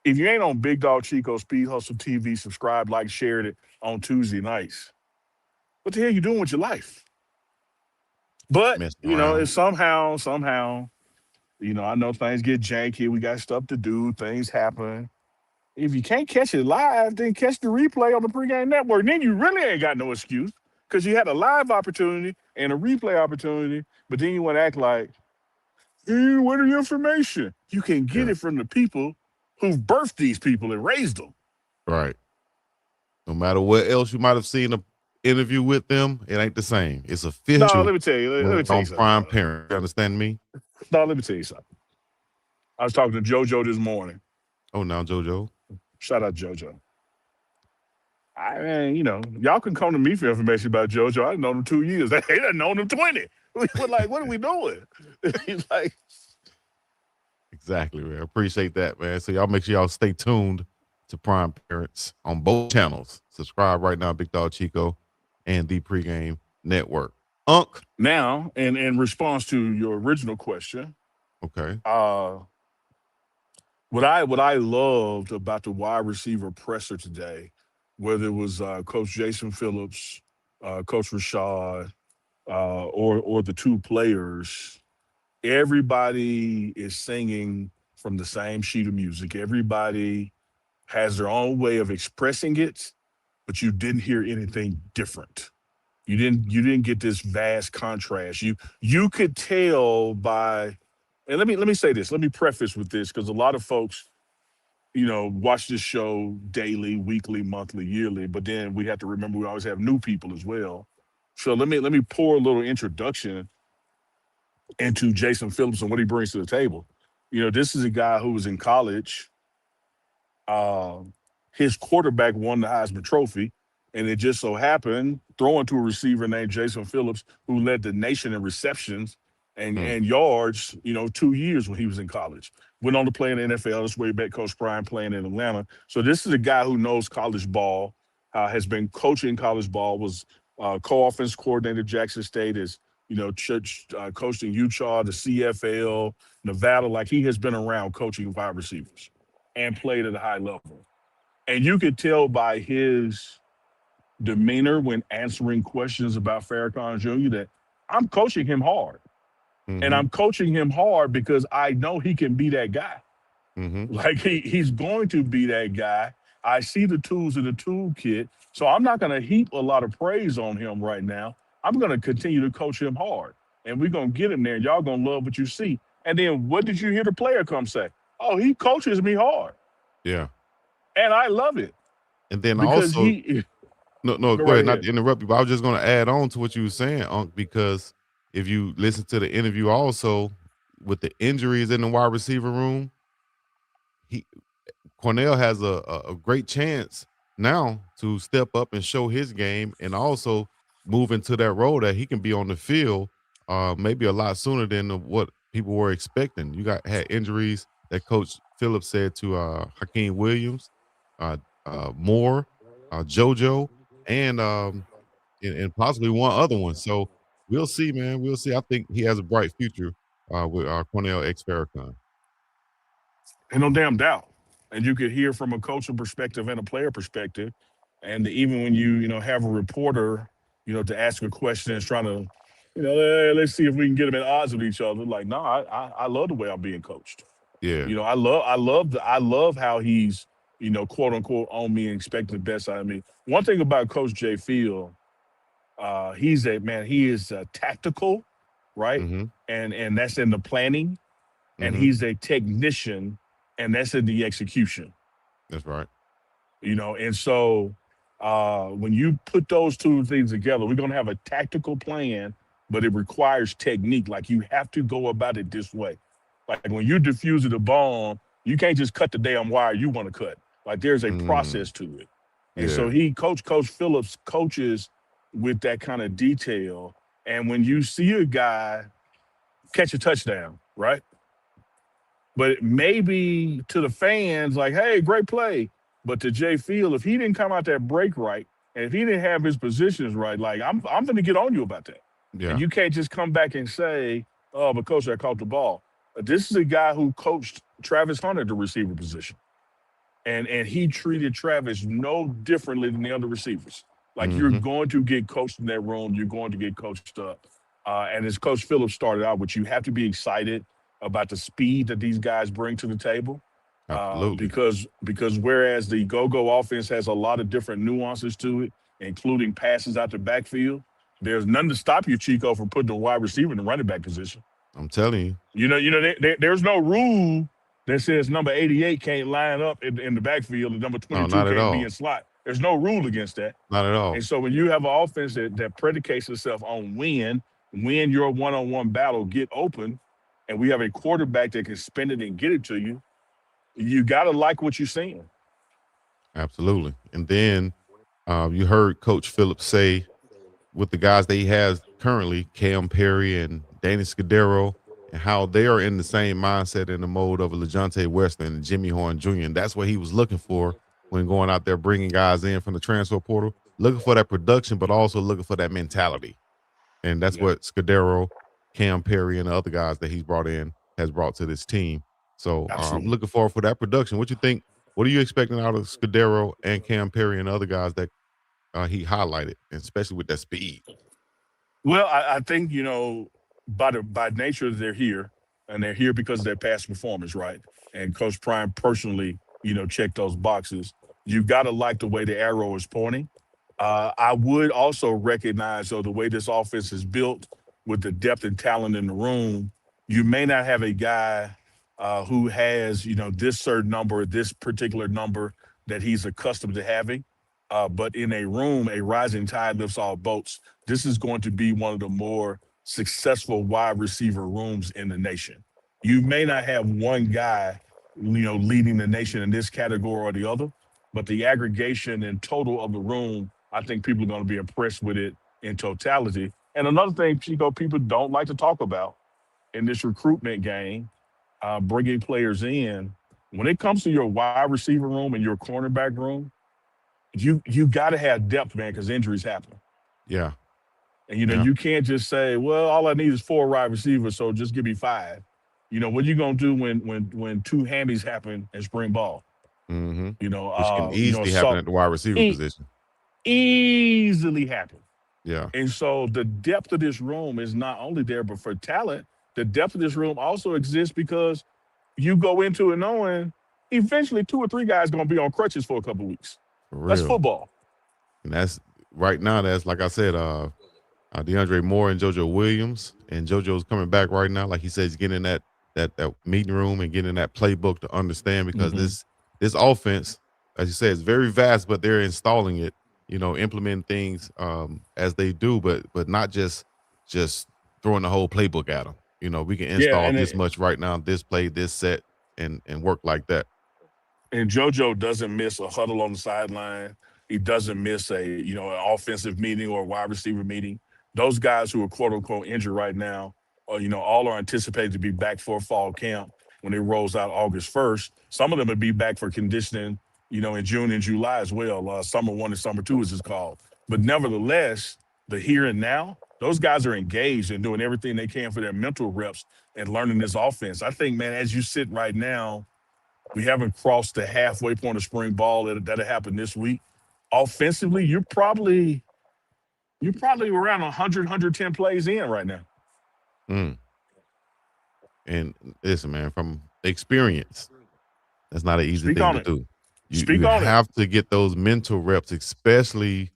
If you ain't on Big Dog Chico Speed Hustle TV, subscribe, like, share it on Tuesday nights. What the hell you doing with your life? But, it's somehow, I know things get janky. We got stuff to do. Things happen. If you can't catch it live, then catch the replay on the Pregame Network. Then you really ain't got no excuse because you had a live opportunity and a replay opportunity, but then you want to act like, hey, what are your information? You can get it from the people who've birthed these people and raised them. Right. No matter what else you might have seen an interview with them, it ain't the same. It's official. No, let me tell you. Let me tell you on something. Prime Parent. You understand me? No, let me tell you something. I was talking to JoJo this morning. Oh, now JoJo. Shout out JoJo. I mean, y'all can come to me for information about JoJo. I've known him 2 years. They done known him 20. We're like, what are we doing? He's like, exactly, man. Appreciate that, man. So y'all make sure y'all stay tuned to Prime Parents on both channels. Subscribe right now, Big Dog Chico and the Pregame Network. Unc. Now, in response to your original question, okay. What I loved about the wide receiver presser today, whether it was Coach Jason Phillips, Coach Rashad, or the two players, everybody is singing from the same sheet of music. Everybody has their own way of expressing it, but you didn't hear anything different. You didn't get this vast contrast. You could tell by, and let me say this. Let me preface with this because a lot of folks, watch this show daily, weekly, monthly, yearly, but then we have to remember we always have new people as well. So let me pour a little introduction into Jason Phillips and what he brings to the table. This is a guy who was in college. Um, his quarterback won the Heisman Trophy, and it just so happened throwing to a receiver named Jason Phillips, who led the nation in receptions and yards. 2 years when he was in college. Went on to play in the NFL. That's way back, Coach Prime playing in Atlanta. So this is a guy who knows college ball, has been coaching college ball, was co-offense coordinator at Jackson State, is coached in Utah, the CFL, Nevada. Like he has been around coaching wide receivers and played at a high level. And you could tell by his demeanor when answering questions about Farrakhan Jr. that I'm coaching him hard. And Mm-hmm. I'm coaching him hard because I know he can be that guy. Mm-hmm. Like he's going to be that guy. I see the tools in the toolkit. So I'm not going to heap a lot of praise on him right now. I'm going to continue to coach him hard. And we're going to get him there. And y'all going to love what you see. And then what did you hear the player come say? Oh, he coaches me hard. Yeah. And I love it. And then Because also, he no, go go right ahead. Not ahead. to interrupt you, but I was just going to add on to what you were saying, Unc, because if you listen to the interview also with the injuries in the wide receiver room, he Cornell has a great chance now to step up and show his game and also move into that role that he can be on the field maybe a lot sooner than what people were expecting. You had injuries that Coach Phillips said to Hakeem Williams, uh, Moore, JoJo, and, and possibly one other one. So we'll see, man. We'll see. I think he has a bright future with Cornell ex Farrakhan. And no damn doubt. And you could hear from a coaching perspective and a player perspective. And even when have a reporter, to ask a question and trying to, "Hey, let's see if we can get them at odds with each other." Like, no, I love the way I'm being coached. Yeah. I love how he's, quote unquote on me and expecting the best out of me. One thing about Coach Jay Field, he is tactical, right? Mm-hmm. And that's in the planning, and Mm-hmm. he's a technician, and that's in the execution. That's right. And so when you put those two things together, we're going to have a tactical plan, but it requires technique. Like you have to go about it this way. Like when you're diffusing the bomb, you can't just cut the damn wire you want to cut. Like there's a Mm. process to it. And so Yeah. Coach Phillips coaches with that kind of detail. And when you see a guy catch a touchdown, right? But maybe to the fans, like, hey, great play. But to Jay Field, if he didn't come out that break right, and if he didn't have his positions right, like I'm gonna get on you about that. And Yeah. you can't just come back and say, oh, but coach, I caught the ball. This is a guy who coached Travis Hunter at the receiver position. And he treated Travis no differently than the other receivers. Like you're Mm-hmm. going to get coached in that room, you're going to get coached up. And as Coach Phillips started out with, you have to be excited about the speed that these guys bring to the table. Absolutely. Because whereas the go-go offense has a lot of different nuances to it, including passes out the backfield, there's none to stop you, Chico, from putting a wide receiver in the running back position. I'm telling you. There's no rule that says number 88 can't line up in the backfield and number No, 22 not at can't be all. in slot. There's no rule against that. Not at all. And so when you have an offense that predicates itself on win your one-on-one battle, get open, and we have a quarterback that can spin it and get it to you, you got to like what you're seeing. Absolutely. And then you heard Coach Phillips say with the guys that he has currently, Cam Perry and Danny Scudero, and how they are in the same mindset in the mode of a LeJounte Weston and Jimmy Horn Jr. And that's what he was looking for when going out there bringing guys in from the transfer portal, looking for that production, but also looking for that mentality. And that's Yeah. what Scudero, Cam Perry, and the other guys that he's brought in has brought to this team. So I'm Absolutely. looking forward for that production. What you think? What are you expecting out of Scudero and Cam Perry and the other guys that he highlighted, especially with that speed? Well, I think, by nature they're here, and they're here because of their past performance, right? And Coach Prime personally, checked those boxes. You got to like the way the arrow is pointing. I would also recognize, though, the way this offense is built with the depth and talent in the room, you may not have a guy who has, this certain number, this particular number that he's accustomed to having. But in a room, a rising tide lifts all boats. This is going to be one of the more successful wide receiver rooms in the nation. You may not have one guy, leading the nation in this category or the other, but the aggregation and total of the room, I think people are going to be impressed with it in totality. And another thing, Chico, people don't like to talk about in this recruitment game, bringing players in. When it comes to your wide receiver room and your cornerback room, you got to have depth, man, because injuries happen. Yeah. And Yeah. you can't just say, well, all I need is 4 wide receivers, so just give me 5. What are you gonna do when 2 hammies happen in spring ball? Mm-hmm. You know, Which can easily happen so at the wide receiver position. easily happen. Yeah. And so the depth of this room is not only there, but for talent, the depth of this room also exists because you go into it knowing eventually 2 or 3 guys gonna be on crutches for a couple weeks. For real. That's football. And that's right now. That's like I said, DeAndre Moore and JoJo Williams, and JoJo's coming back right now. Like he said, he's getting in that meeting room and getting in that playbook to understand because this offense, as you said, is very vast, but they're installing it. Implementing things as they do, but not just throwing the whole playbook at them. We can Yeah, install and this much right now, this play, this set, and work like that. And JoJo doesn't miss a huddle on the sideline. He doesn't miss an offensive meeting or a wide receiver meeting. Those guys who are quote unquote injured right now, all are anticipated to be back for fall camp when it rolls out August 1st. Some of them will be back for conditioning, in June and July as well. Summer 1 and Summer 2 is it's called. But nevertheless, the here and now, those guys are engaged and doing everything they can for their mental reps and learning this offense. I think, man, as you sit right now, we haven't crossed the halfway point of spring ball that'll happen this week. Offensively, you're probably around 100, 110 plays in right now. Mm. And listen, man, from experience, that's not an easy Speak thing on to it. do. Speak You on it. have to get those mental reps, especially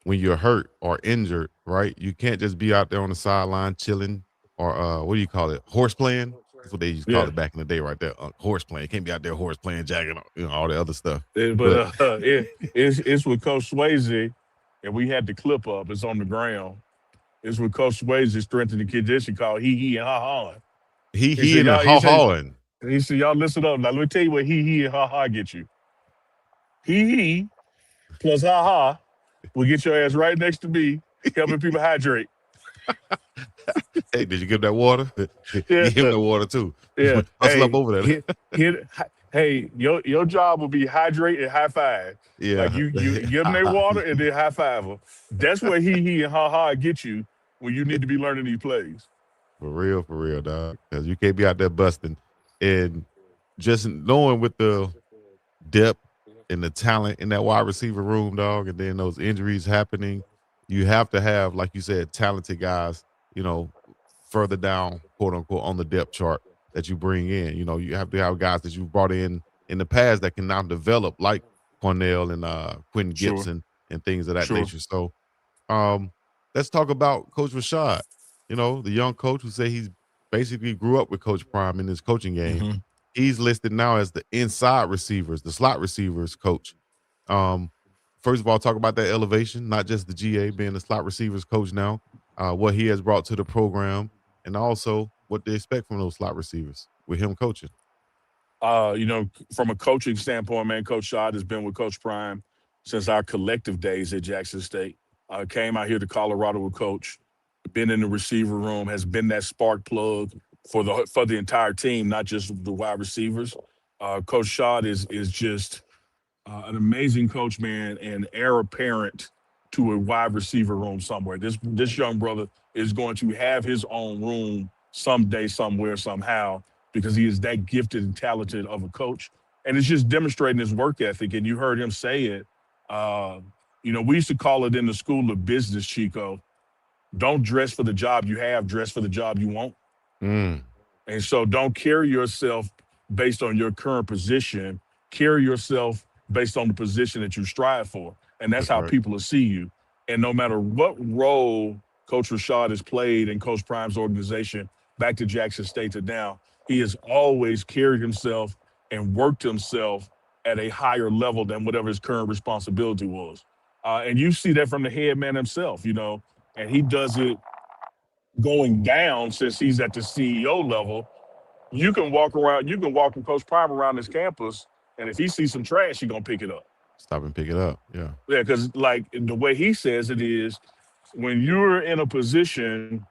when you're hurt or injured, right? You can't just be out there on the sideline chilling or what do you call it? Horse playing. That's what they used to call Yeah. it back in the day, right there. Horse playing. You can't be out there horse playing, jacking, all the other stuff. But it's with Coach Swayze, and we had the clip up. It's on the ground. It's with Coach Swayze strengthening the condition called he and ha ha. He and ha hawing. He said, y'all listen up. Now let me tell you what he and ha ha get you. He plus ha ha will get your ass right next to me, helping people hydrate. Hey, did you give that water? Yeah. Give him the water too. Yeah. Hustle up over there. Hey, your job will be hydrate and high five. Yeah. Like you give them their water and then high five them. That's where he and ha ha get you when you need to be learning these plays. For real, dog. Because you can't be out there busting. And just knowing with the depth and the talent in that wide receiver room, dog, and then those injuries happening, you have to have, like you said, talented guys, further down, quote unquote, on the depth chart that you bring in. You have to have guys that you brought in the past that can now develop, like Cornell and Quentin Sure. Gibson and things of that Sure. nature. So let's talk about Coach Rashad, the young coach who said he's basically grew up with Coach Prime in his coaching game. Mm-hmm. He's listed now as the inside receivers, the slot receivers coach. First of all, talk about that elevation, not just the GA being the slot receivers coach now, what he has brought to the program, and also what they expect from those slot receivers with him coaching. From a coaching standpoint, man, Coach Shad has been with Coach Prime since our collective days at Jackson State. Came out here to Colorado with Coach, been in the receiver room, has been that spark plug for the entire team, not just the wide receivers. Coach Shad is just an amazing coach, man, and heir apparent to a wide receiver room somewhere. This young brother is going to have his own room someday, somewhere, somehow, because he is that gifted and talented of a coach. And it's just demonstrating his work ethic. And you heard him say it. We used to call it in the school of business, Chico, don't dress for the job you have, dress for the job you want. Mm. And so don't carry yourself based on your current position. Carry yourself based on the position that you strive for. And that's how right. people will see you. And no matter what role Coach Rashad has played in Coach Prime's organization, back to Jackson State to now, he has always carried himself and worked himself at a higher level than whatever his current responsibility was. And you see that from the head man himself, and he does it going down since he's at the CEO level. You can walk with Coach Prime around this campus, and if he sees some trash, he's going to pick it up. Stop and pick it up. Yeah. Yeah, because like the way he says it is, when you're in a position,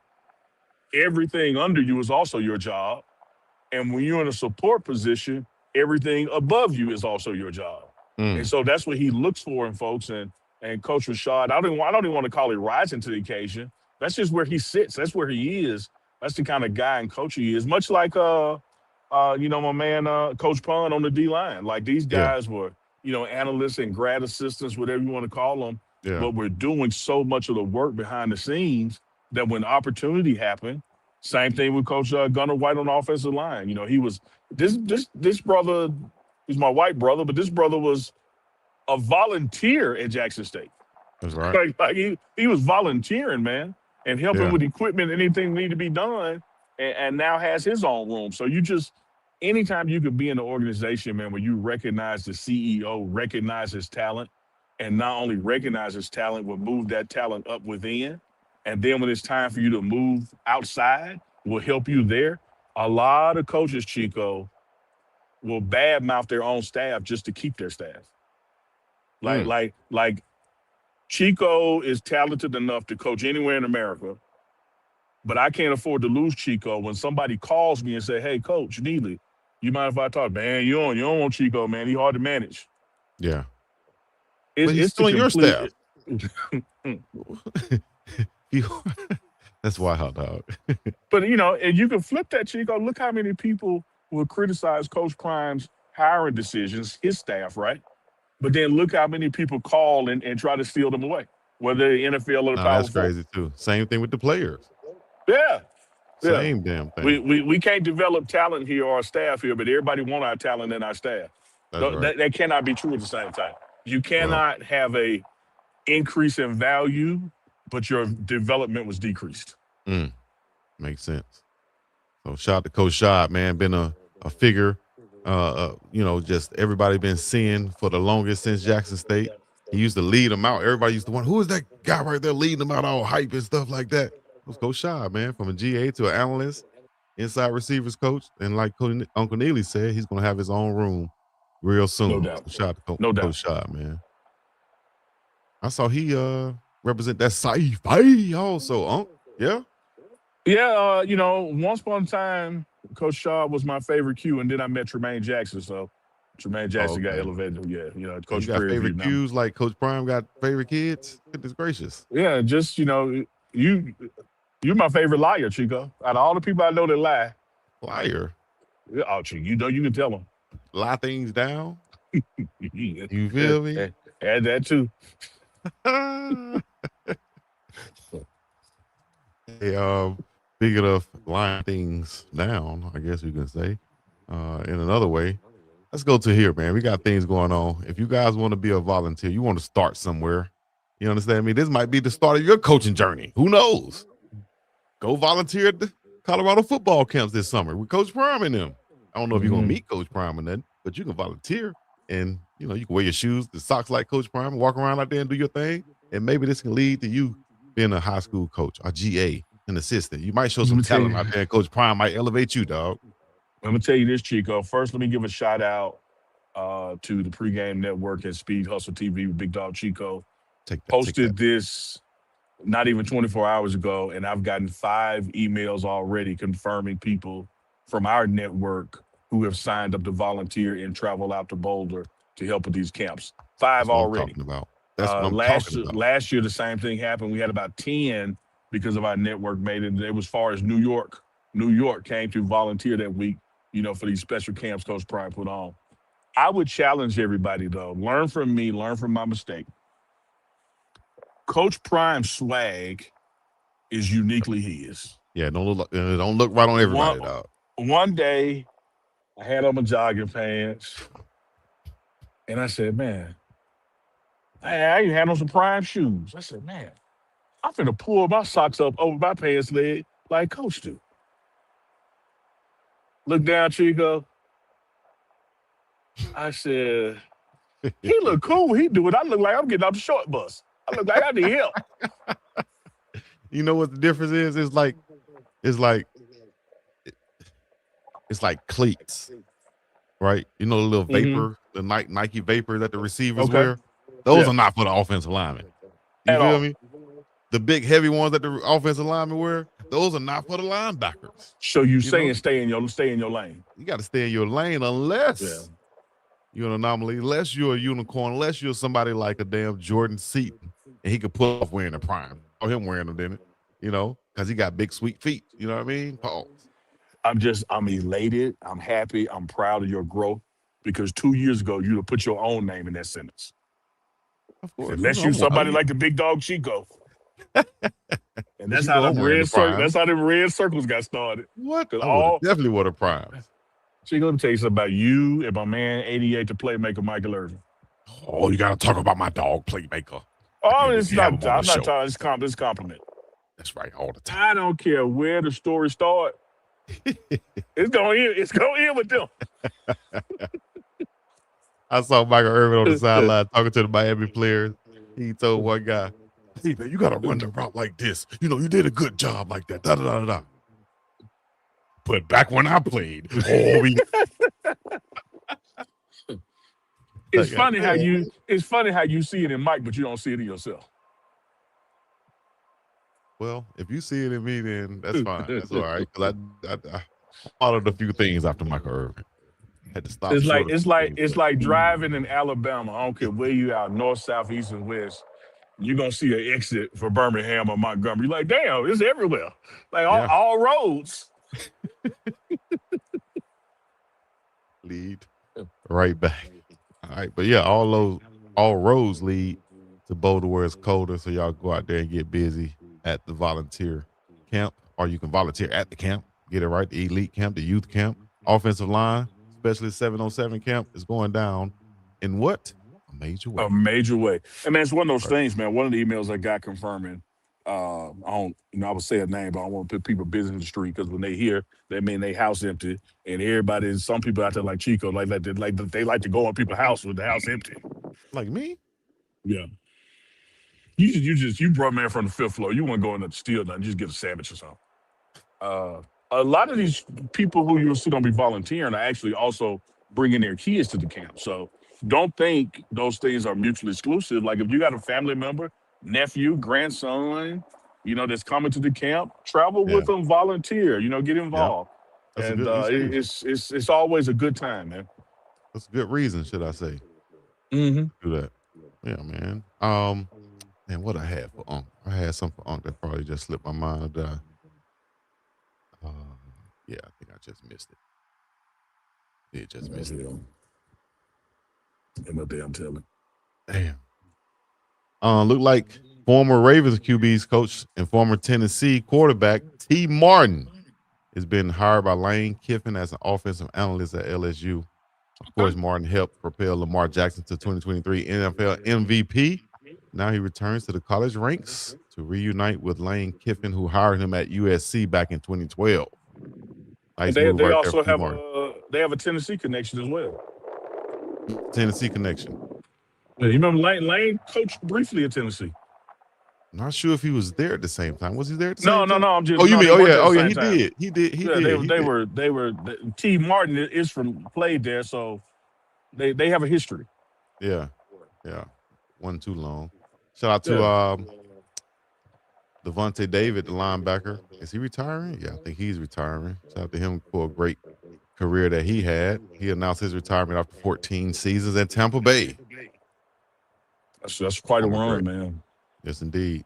everything under you is also your job. And when you're in a support position, everything above you is also your job. And so that's what he looks for in folks. And Coach Rashad, I don't even want to call it rising to the occasion. That's just where he sits. That's where he is. That's the kind of guy and coach he is. Much like my man Coach Pond on the D line. Like these guys were, analysts and grad assistants, whatever you want to call them. Yeah. But we're doing so much of the work behind the scenes that when opportunity happened, same thing with Coach Gunnar White on the offensive line. He was this brother. He's my white brother, but this brother was a volunteer at Jackson State. That's right. Like he was volunteering, man, and helping with equipment, anything that need to be done, and now has his own room. So anytime you could be in an organization, man, where you recognize the CEO, recognize his talent, and not only recognize his talent, but move that talent up within. And then when it's time for you to move outside, will help you there. A lot of coaches, Chico, will badmouth their own staff just to keep their staff. Like Chico is talented enough to coach anywhere in America, but I can't afford to lose Chico when somebody calls me and say, "Hey, Coach Neely, you mind if I talk?" Man, you don't want Chico, man. He's hard to manage. Yeah. But he's still in your staff. That's wild, dog. But and you can flip that, Chico. Look how many people will criticize Coach Prime's hiring decisions, his staff, right? But then look how many people call and try to steal them away, whether the NFL or the Power That's 4. crazy too. Same thing with the players. Yeah. Same damn thing. We can't develop talent here or our staff here, but everybody want our talent in our staff. That's right. That cannot be true at the same time. You cannot have a increase in value, but your development was decreased. Makes sense. So shout out to Coach Shad, man. Been a figure, just everybody been seeing for the longest since Jackson State. He used to lead them out. Everybody used to wonder, who is that guy right there leading them out all hype and stuff like that? It was Coach Shad, man, from a GA to an analyst, inside receivers coach. And like Uncle Neely said, he's going to have his own room real soon. No doubt. So shout out to No doubt. Coach Shad, man. I saw he represent that sci-fi also, yeah? Yeah, once upon a time, Coach Shaw was my favorite Q, and then I met Tremaine Jackson. So Tremaine Jackson got elevated. Yeah, Coach you got Prairie favorite Vietnam. Qs like Coach Prime got favorite kids? Goodness gracious. Yeah, just you're my favorite liar, Chico. Out of all the people I know that lie. Liar. Oh, Chico, you can tell them. Lie things down. You feel me? Add that too. Hey, speaking of lying things down, I guess you can say, in another way, let's go to here, man. We got things going on. If you guys want to be a volunteer, you want to start somewhere, you understand me? This might be the start of your coaching journey. Who knows? Go volunteer at the Colorado football camps this summer with Coach Prime and them. I don't know if you're going to meet Coach Prime and nothing, but you can volunteer and, you can wear your shoes, the socks like Coach Prime, and walk around out there and do your thing. And maybe this can lead to you being a high school coach, a GA, an assistant. You might show some talent out there, and Coach Prime might elevate you, dog. I'm going to tell you this, Chico. First, let me give a shout out to the pregame network at Speed Hustle TV with Big Dog Chico. Posted this not even 24 hours ago, and I've gotten 5 emails already confirming people from our network who have signed up to volunteer and travel out to Boulder to help with these camps. 5 already. That's what I'm talking about. Last year, the same thing happened. We had about 10 because of our network made it. It was far as New York. New York came to volunteer that week, for these special camps Coach Prime put on. I would challenge everybody, though. Learn from me. Learn from my mistake. Coach Prime's swag is uniquely his. Yeah, don't look right on everybody, dog. One day, I had on my jogging pants, and I said, man, I even had on some Prime shoes. I said, man, I'm finna pull my socks up over my pants leg like Coach do. Look down, Chico. I said, He look cool. He do it. I look like I'm getting off the short bus. I look like I need help. You know what the difference is? It's like cleats, right? You know the little vapor, the Nike vapor that the receivers Okay. wear. Those Yeah. are not for the offensive linemen. You At feel all. me? The big heavy ones that the offensive linemen wear, those are not for the linebackers. So you You know? saying stay in your lane. You got to stay in your lane unless you're an anomaly, unless you're a unicorn, unless you're somebody like a damn Jordan Seaton and he could pull off wearing a prime or him wearing them, didn't it? You know, because he got big, sweet feet. You know what I mean? Pause. I'm elated. I'm happy. I'm proud of your growth because 2 years ago you'd have put your own name in that sentence. Of course. Unless you somebody like the big dog Chico. And that's how I'm wearing the prime. that's how them red circles got started. What? I would have definitely wore the primes. Chico, let me tell you something about you and my man 88, the playmaker Michael Irvin. Oh, you got to talk about my dog playmaker. Oh, it's not. I'm not talking. It's compliment. That's right, all the time. I don't care where the story starts. It's going in with them. I saw Michael Irvin on the sideline talking to the Miami players. He told one guy, "Hey man, you got to run the route like this. You know, you did a good job like that." Da da da da. But back when I played, It's funny how you see it in Mike, but you don't see it in yourself. Well, if you see it in me, then that's fine. That's all right. Because I followed a few things after Michael Irvin. Had to stop. It's like driving in Alabama. I don't care where you out, north, south, east, and west. You're gonna see an exit for Birmingham or Montgomery. You're like, damn, it's everywhere. Like all roads. Lead right back. All right, but yeah, all roads lead to Boulder where it's colder. So y'all go out there and get busy at the volunteer camp, or you can volunteer at the camp. Get it right. The elite camp, the youth camp, offensive line, especially 707 camp is going down in what? A major way. A major way. And man, it's one of those things, man. One of the emails I got confirming, I would say a name, but I don't want to put people business in the street because when they hear, they mean they house empty, and some people out there like Chico, they like to go on people's house with the house empty. Like me? Yeah. You brought man from the fifth floor. You want to go in there to steal nothing, just get a sandwich or something. A lot of these people who you'll see don't be volunteering are actually also bringing their kids to the camp. So don't think those things are mutually exclusive. Like if you got a family member, nephew, grandson, that's coming to the camp, travel with them, volunteer, get involved. That's and a good excuse. it's always a good time, man. That's a good reason, should I say. Mm-hmm. Do that. Yeah, man. And what I had for Unc. I had something for Unc that probably just slipped my mind. Yeah, I think I just missed it. Did just miss it. And no damn telling. Damn. Look like former Ravens QB's coach and former Tennessee quarterback T. Martin has been hired by Lane Kiffin as an offensive analyst at LSU. Of course, Martin helped propel Lamar Jackson to 2023 NFL MVP. Now he returns to the college ranks to reunite with Lane Kiffin, who hired him at USC back in 2012. Nice They move right also there have Martin. a Tennessee connection as well. Tennessee connection. Yeah, you remember Lane coached briefly at Tennessee. Not sure if he was there at the same time. Was he there at the same time? No. I'm just. Oh, you mean? Oh Yeah. He did. He did. They were. T. Martin is played there, so they have a history. Yeah. Wasn't too long. Shout out to Devontae David, the linebacker. Is he retiring? Yeah, I think he's retiring. Shout out to him for a great career that he had. He announced his retirement after 14 seasons at Tampa Bay. That's quite a run, man. Yes, indeed.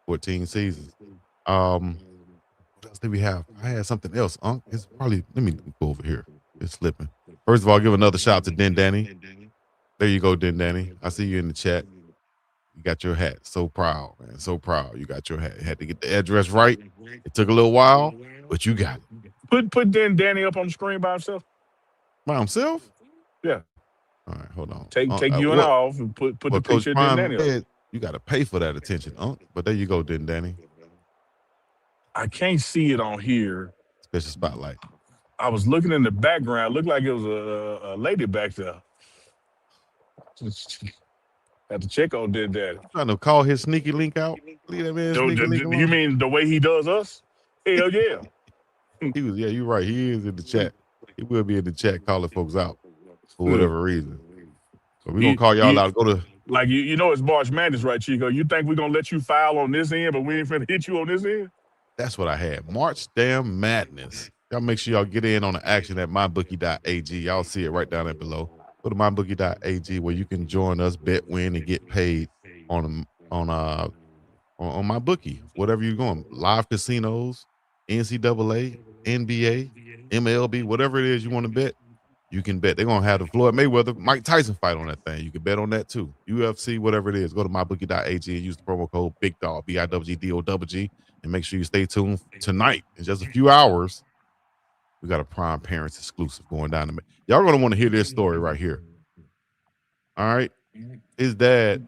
14 seasons. What else did we have? I had something else. It's probably, let me go over here. It's slipping. First of all, give another shout out to Den Danny. There you go, Den Danny. I see you in the chat. You got your hat. So proud, man. So proud. You got your hat. You had to get the address right. It took a little while, but you got it. Put Den Danny up on the screen by himself. By himself? Yeah. All right, hold on. Take you and off and put the picture of Den Danny up. You got to pay for that attention, but there you go, Den Danny. I can't see it on here. Special spotlight. I was looking in the background. Looked like it was a lady back there. Pacheco did that. Trying to call his sneaky link out. Leave that man sneaky link You alone. mean the way he does us? Hell yeah. He was, yeah, you're right. He is in the chat. He will be in the chat calling folks out for whatever reason. So we're gonna call y'all out. Go to Like you know it's March Madness, right, Chico? You think we're gonna let you foul on this end, but we ain't finna hit you on this end? that's what I had. March damn madness. Y'all make sure y'all get in on the action at mybookie.ag. Y'all see it right down there below. Go to mybookie.ag where you can join us, bet, win, and get paid on my bookie. Whatever you're going, live casinos, NCAA, NBA, MLB, whatever it is you want to bet, you can bet. They're gonna have the Floyd Mayweather, Mike Tyson fight on that thing. You can bet on that too. UFC, whatever it is. Go to mybookie.ag and use the promo code Big Dog, BIWGDOWG, and make sure you stay tuned tonight. In just a few hours, we got a Prime Parents exclusive going down. Y'all gonna want to hear this story right here. All right, his dad.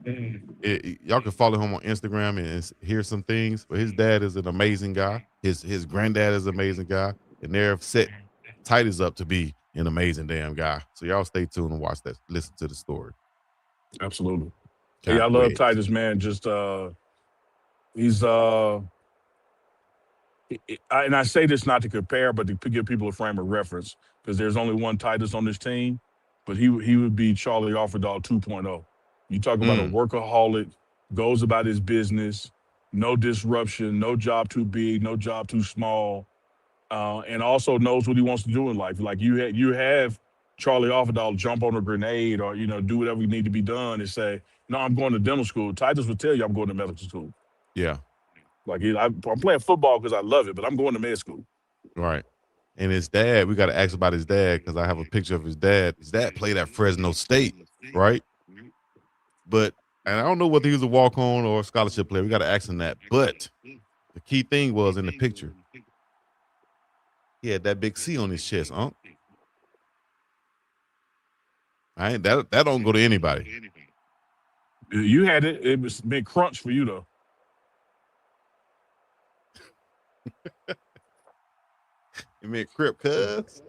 Y'all can follow him on Instagram and hear some things. But his dad is an amazing guy. His granddad is an amazing guy, and they're set Titus up to be an amazing damn guy. So y'all stay tuned and watch that. Listen to the story. Absolutely. Can't I love wait. Titus, man. Just he's and I say this not to compare, but to give people a frame of reference, because there's only one Titus on this team, but he would be Charlie Offerdahl 2.0. You talk about a workaholic, goes about his business, no disruption, no job too big, no job too small, and also knows what he wants to do in life. Like you have Charlie Offerdahl jump on a grenade or do whatever need to be done and say, no, I'm going to dental school. Titus would tell you I'm going to medical school. Yeah. Like I'm playing football because I love it, but I'm going to med school. Right. And his dad, we got to ask about his dad because I have a picture of his dad. His dad played at Fresno State, right? But, and I don't know whether he was a walk-on or a scholarship player. We got to ask him that. But the key thing was in the picture, he had that big C on his chest, Unc. That don't go to anybody. You had it. It was big crunch for you though. You meant Crip, cuz.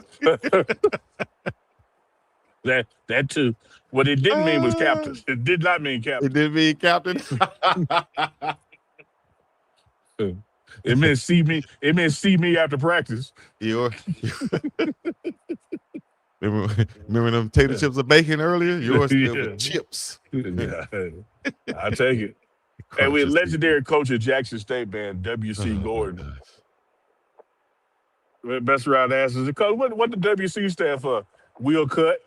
that too. What it didn't mean was captain. It did not mean captain. It didn't mean captain. It meant see me. It meant see me after practice. Remember them tater chips of bacon earlier? Yours still with chips. Yeah, I take it. And we had legendary coach at Jackson State, man, W.C. Gordon. Best around asses. Coach, what the WC stand for? Wheel cut.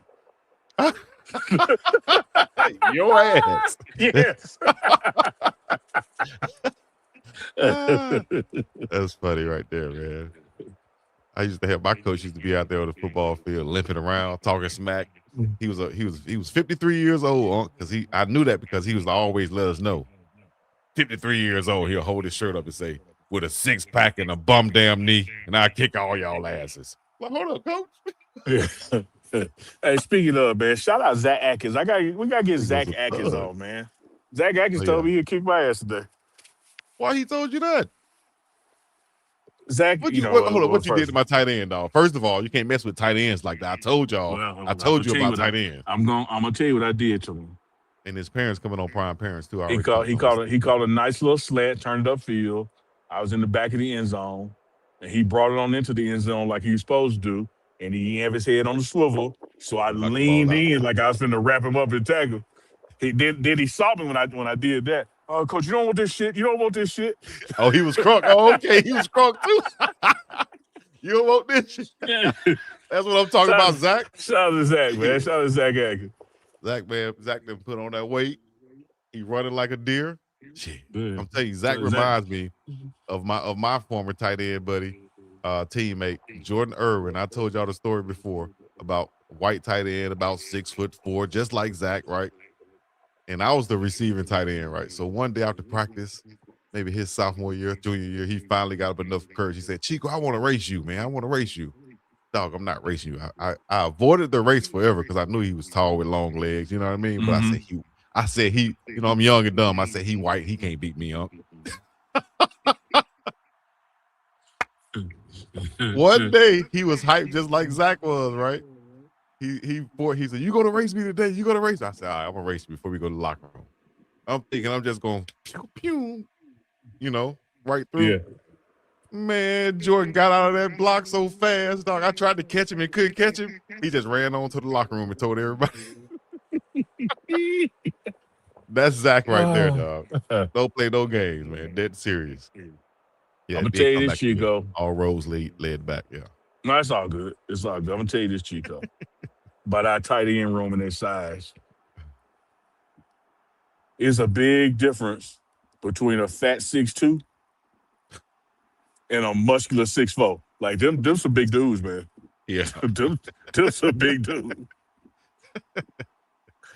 Your ass. Yes. That's funny right there, man. I used to have my coach used to be out there on the football field limping around, talking smack. He was 53 years old, because I knew that because he was always let us know. 53 years old, he'll hold his shirt up and say, with a 6-pack and a bum damn knee, and I kick all y'all asses. Well, hold up, coach. Hey, speaking of, man, shout out Zach Atkins. We gotta get Zach Atkins on, man. Zach Atkins told me he'd kick my ass today. Why he told you that? Zach, what you did to my tight end, dog? First of all, you can't mess with tight ends like that. I told y'all. I told you about tight end. I'm gonna tell you what I did to him. And his parents coming on Prime Parents too. He called a nice little slant, turned it upfield. I was in the back of the end zone, and he brought it on into the end zone like he was supposed to do. And he had his head on the swivel, so I leaned in like I was finna wrap him up and tackle. He saw me when I did that. Oh, coach, you don't want this shit. You don't want this shit. Oh, he was crunk. Oh, okay, he was crunk too. You don't want this shit. That's what I'm talking about, Zach. Shout out to Zach, man. Shout out to Zach Atkins. Zach done put on that weight. He running like a deer. Shit. I'm telling you, Zach reminds me of my former tight end buddy, teammate, Jordan Irwin. I told y'all the story before about white tight end, about 6'4", just like Zach, right? And I was the receiving tight end, right? So one day after practice, maybe his sophomore year, junior year, he finally got up enough courage. He said, Chico, I want to race you, man. I want to race you. Dog, I'm not racing you. I avoided the race forever because I knew he was tall with long legs. You know what I mean? But I said he, I'm young and dumb. I said he white. He can't beat me up. One day he was hyped just like Zach was, right? he said, "You gonna race me today? You gonna race?" I said, "All right, I'm gonna race you before we go to the locker room." I'm thinking I'm just going pew pew, right through. Yeah. Man, Jordan got out of that block so fast, dog. I tried to catch him and couldn't catch him. He just ran on to the locker room and told everybody. That's Zach right there, dog. Don't play no games, man. Dead serious. Yeah, I'm gonna then tell you come this, back to me. Chico. All roads led back. Yeah. No, it's all good. It's all good. I'm gonna tell you this, Chico. About our tight end room and their size. It's a big difference between a fat 6'2" and a muscular 6'4". Like them some big dudes, man. Yeah. them some big dudes.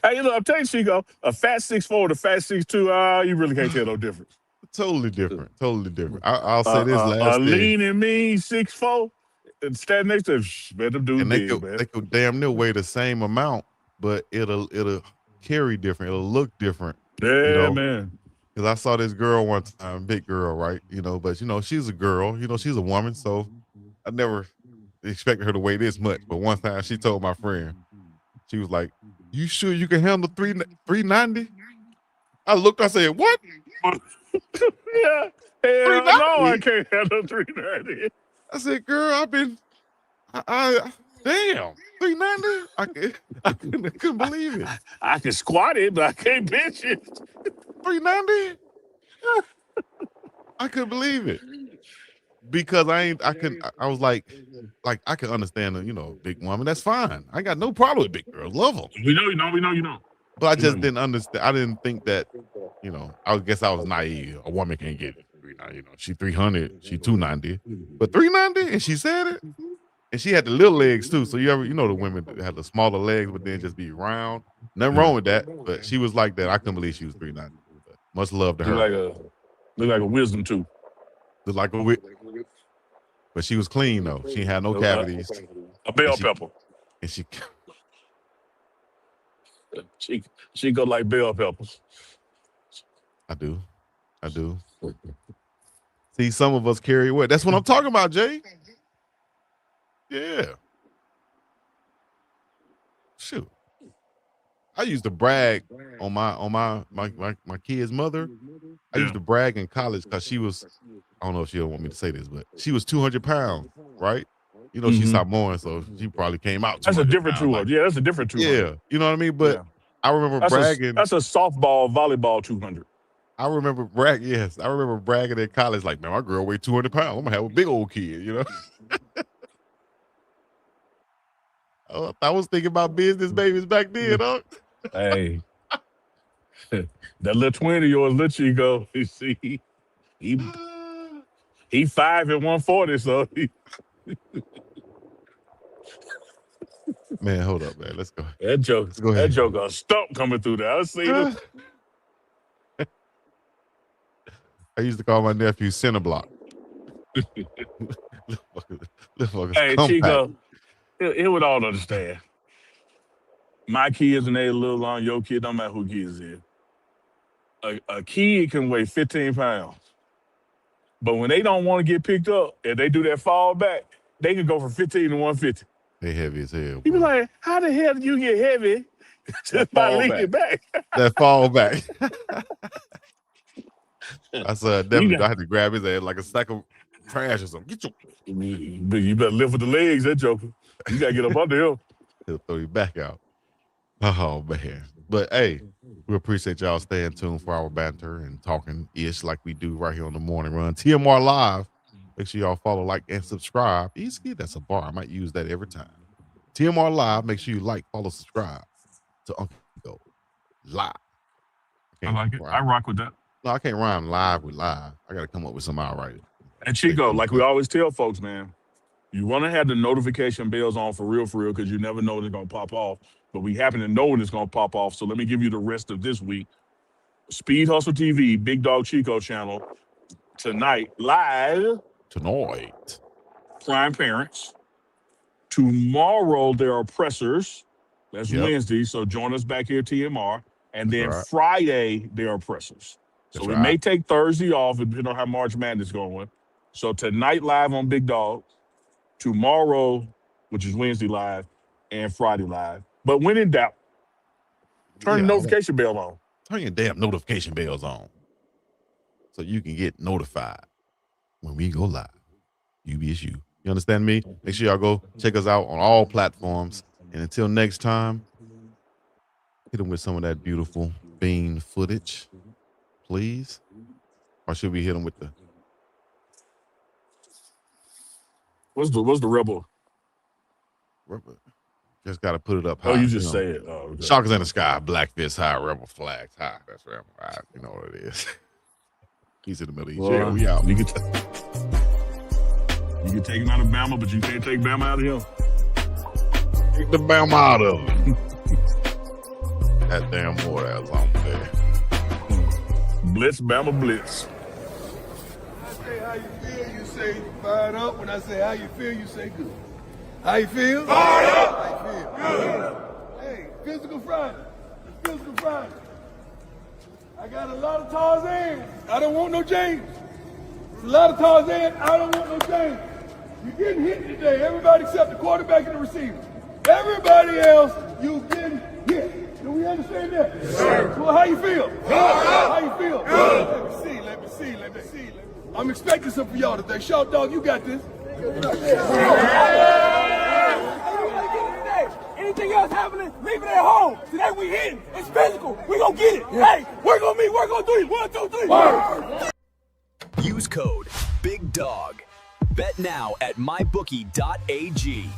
Hey, I'm telling you, Chico, a fat 6'4" and a fat 6'2", you really can't tell no difference. Totally different. Totally different. I'll say this A last thing. lean and mean 6'4" and standing next to him, man, them dudes And big, man. they could damn near weigh the same amount, but it'll carry different. It'll look different. Yeah, man. Because I saw this girl one time, big girl, right? But she's a girl. She's a woman, so I never expected her to weigh this much. But one time she told my friend, she was like, "You sure you can handle 390?" I looked, I said, "What?" Yeah. Hell no, I can't handle 390. I said, "Girl, I've been damn, 390?" I couldn't believe it. I can squat it, but I can't bench it. 390? I couldn't believe it. Because I was like I can understand a big woman. That's fine. I got no problem with big girls. Love them. We know you know. But I just didn't understand. I didn't think that, I guess I was naive. A woman can't get it. She 300, she 290, but 390, and she said it. And she had the little legs too. So the women that had the smaller legs, but then just be round. Nothing wrong with that. But she was like that. I couldn't believe she was 390. But much love to her. Look like a wisdom tooth. Look like but she was clean though. She had no cavities. A bell pepper. And she go like bell peppers. I do. See, some of us carry weight. That's what I'm talking about, Jay. Yeah. Shoot. I used to brag on my kid's mother. I used to brag in college because she was, I don't know if she don't want me to say this, but she was 200 pounds, right? She's Samoan, so she probably came out. That's a different 200. Yeah, that's a different 200. Yeah, you know what I mean? But I remember bragging. That's a softball, volleyball 200. I remember bragging in college, like, man, my girl weighed 200 pounds. I'm gonna have a big old kid, I was thinking about business babies back then, dog. Hey, that little twin of yours, little Chico, you see, he 5 and 140, so man, hold up, man. Let's go. That joke, Let's go ahead. That joke, a stump coming through there. I see it. I used to call my nephew Cinderblock. Hey, Chico, he would all understand. My kids and they a little long, your kid, don't matter who kids is. A kid can weigh 15 pounds. But when they don't want to get picked up and they do that fall back, they can go from 15 to 150. They heavy as hell. He be like, how the hell do you get heavy just by leaning back? That fall back. I said, definitely, I had to grab his ass like a sack of trash or something. Get your. You better lift with the legs, that joker. You got to get up under him. He'll throw you back out. Oh, man. But, hey, we appreciate y'all staying tuned for our banter and talking ish like we do right here on the Morning Run. TMR Live. Make sure y'all follow, like, and subscribe. Easy, that's a bar. I might use that every time. TMR Live. Make sure you like, follow, subscribe to Uncle Go Live. I like it. I rock with that. No, I can't rhyme live with live. I got to come up with something alright. And Chico, like we always tell folks, man, you want to have the notification bells on for real, because you never know when it's going to pop off. But we happen to know when it's going to pop off. So let me give you the rest of this week. Speed Hustle TV, Big Dog Chico channel, tonight, live. Tonight. Prime Parents. Tomorrow, there are pressers. That's Wednesday. So join us back here, TMR. And then Friday, there are pressers. So we may take Thursday off, depending on how March Madness is going. So tonight, live on Big Dog. Tomorrow, which is Wednesday, live. and Friday Live. But when in doubt, turn the notification bell on. Turn your damn notification bells on so you can get notified when we go live. UBSU. You understand me? Make sure y'all go check us out on all platforms. And until next time, hit them with some of that beautiful bean footage, please. Or should we hit them with the... What's the rebel? Just got to put it up high. Oh, you just say it. Oh, okay. Sharks in the sky, black fists high, rebel flags high. That's rebel. You know what it is. He's in the middle of each Well, year. We out. You can take him out of Bama, but you can't take Bama out of him. Take the Bama out of him. That damn boy that was on there. Blitz, Bama, blitz. When I say how you feel, you say fired up. When I say how you feel, you say good. How you feel? Fired up. How you feel? Good. Hey, Physical Friday. It's Physical Friday. I got a lot of Tarzan. I don't want no James. There's a lot of Tarzan. I don't want no James. You're getting hit today. Everybody except the quarterback and the receiver. Everybody else, you getting hit. Do we understand that? Yes, sir. Well, how you feel? Good. How you feel? Good. Let me see. I'm expecting something from y'all today. Short Dog, you got this. Anything else happening, leave it at home. Today we hitting. It's physical. We gonna get it. Yeah. Hey, we're gonna meet. We're gonna do it. 1, 2, 3. Word. Use code BIGDOG. Bet now at mybookie.ag.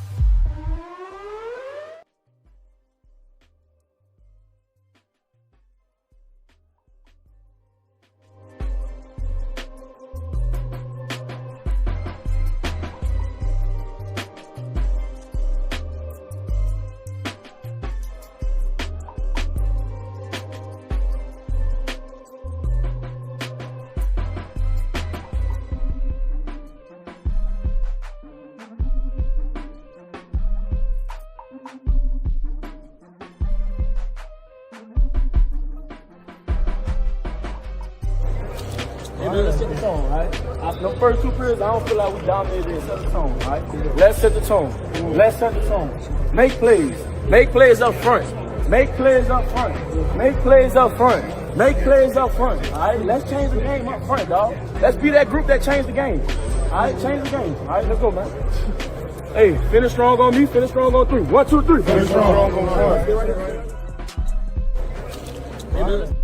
Let's set the tone, all right? After the first 2 periods, I don't feel like we dominated it. Set the tone, all right? Let's set the tone. Let's set the tone. Make plays. Make plays up front. Make plays up front. Make plays up front. Make plays up front. All right? Let's change the game up front, dog. Let's be that group that changed the game. All right? Change the game. All right? Let's go, man. Hey, finish strong on me. Finish strong on 3. 1, 2, 3. Finish strong on 1.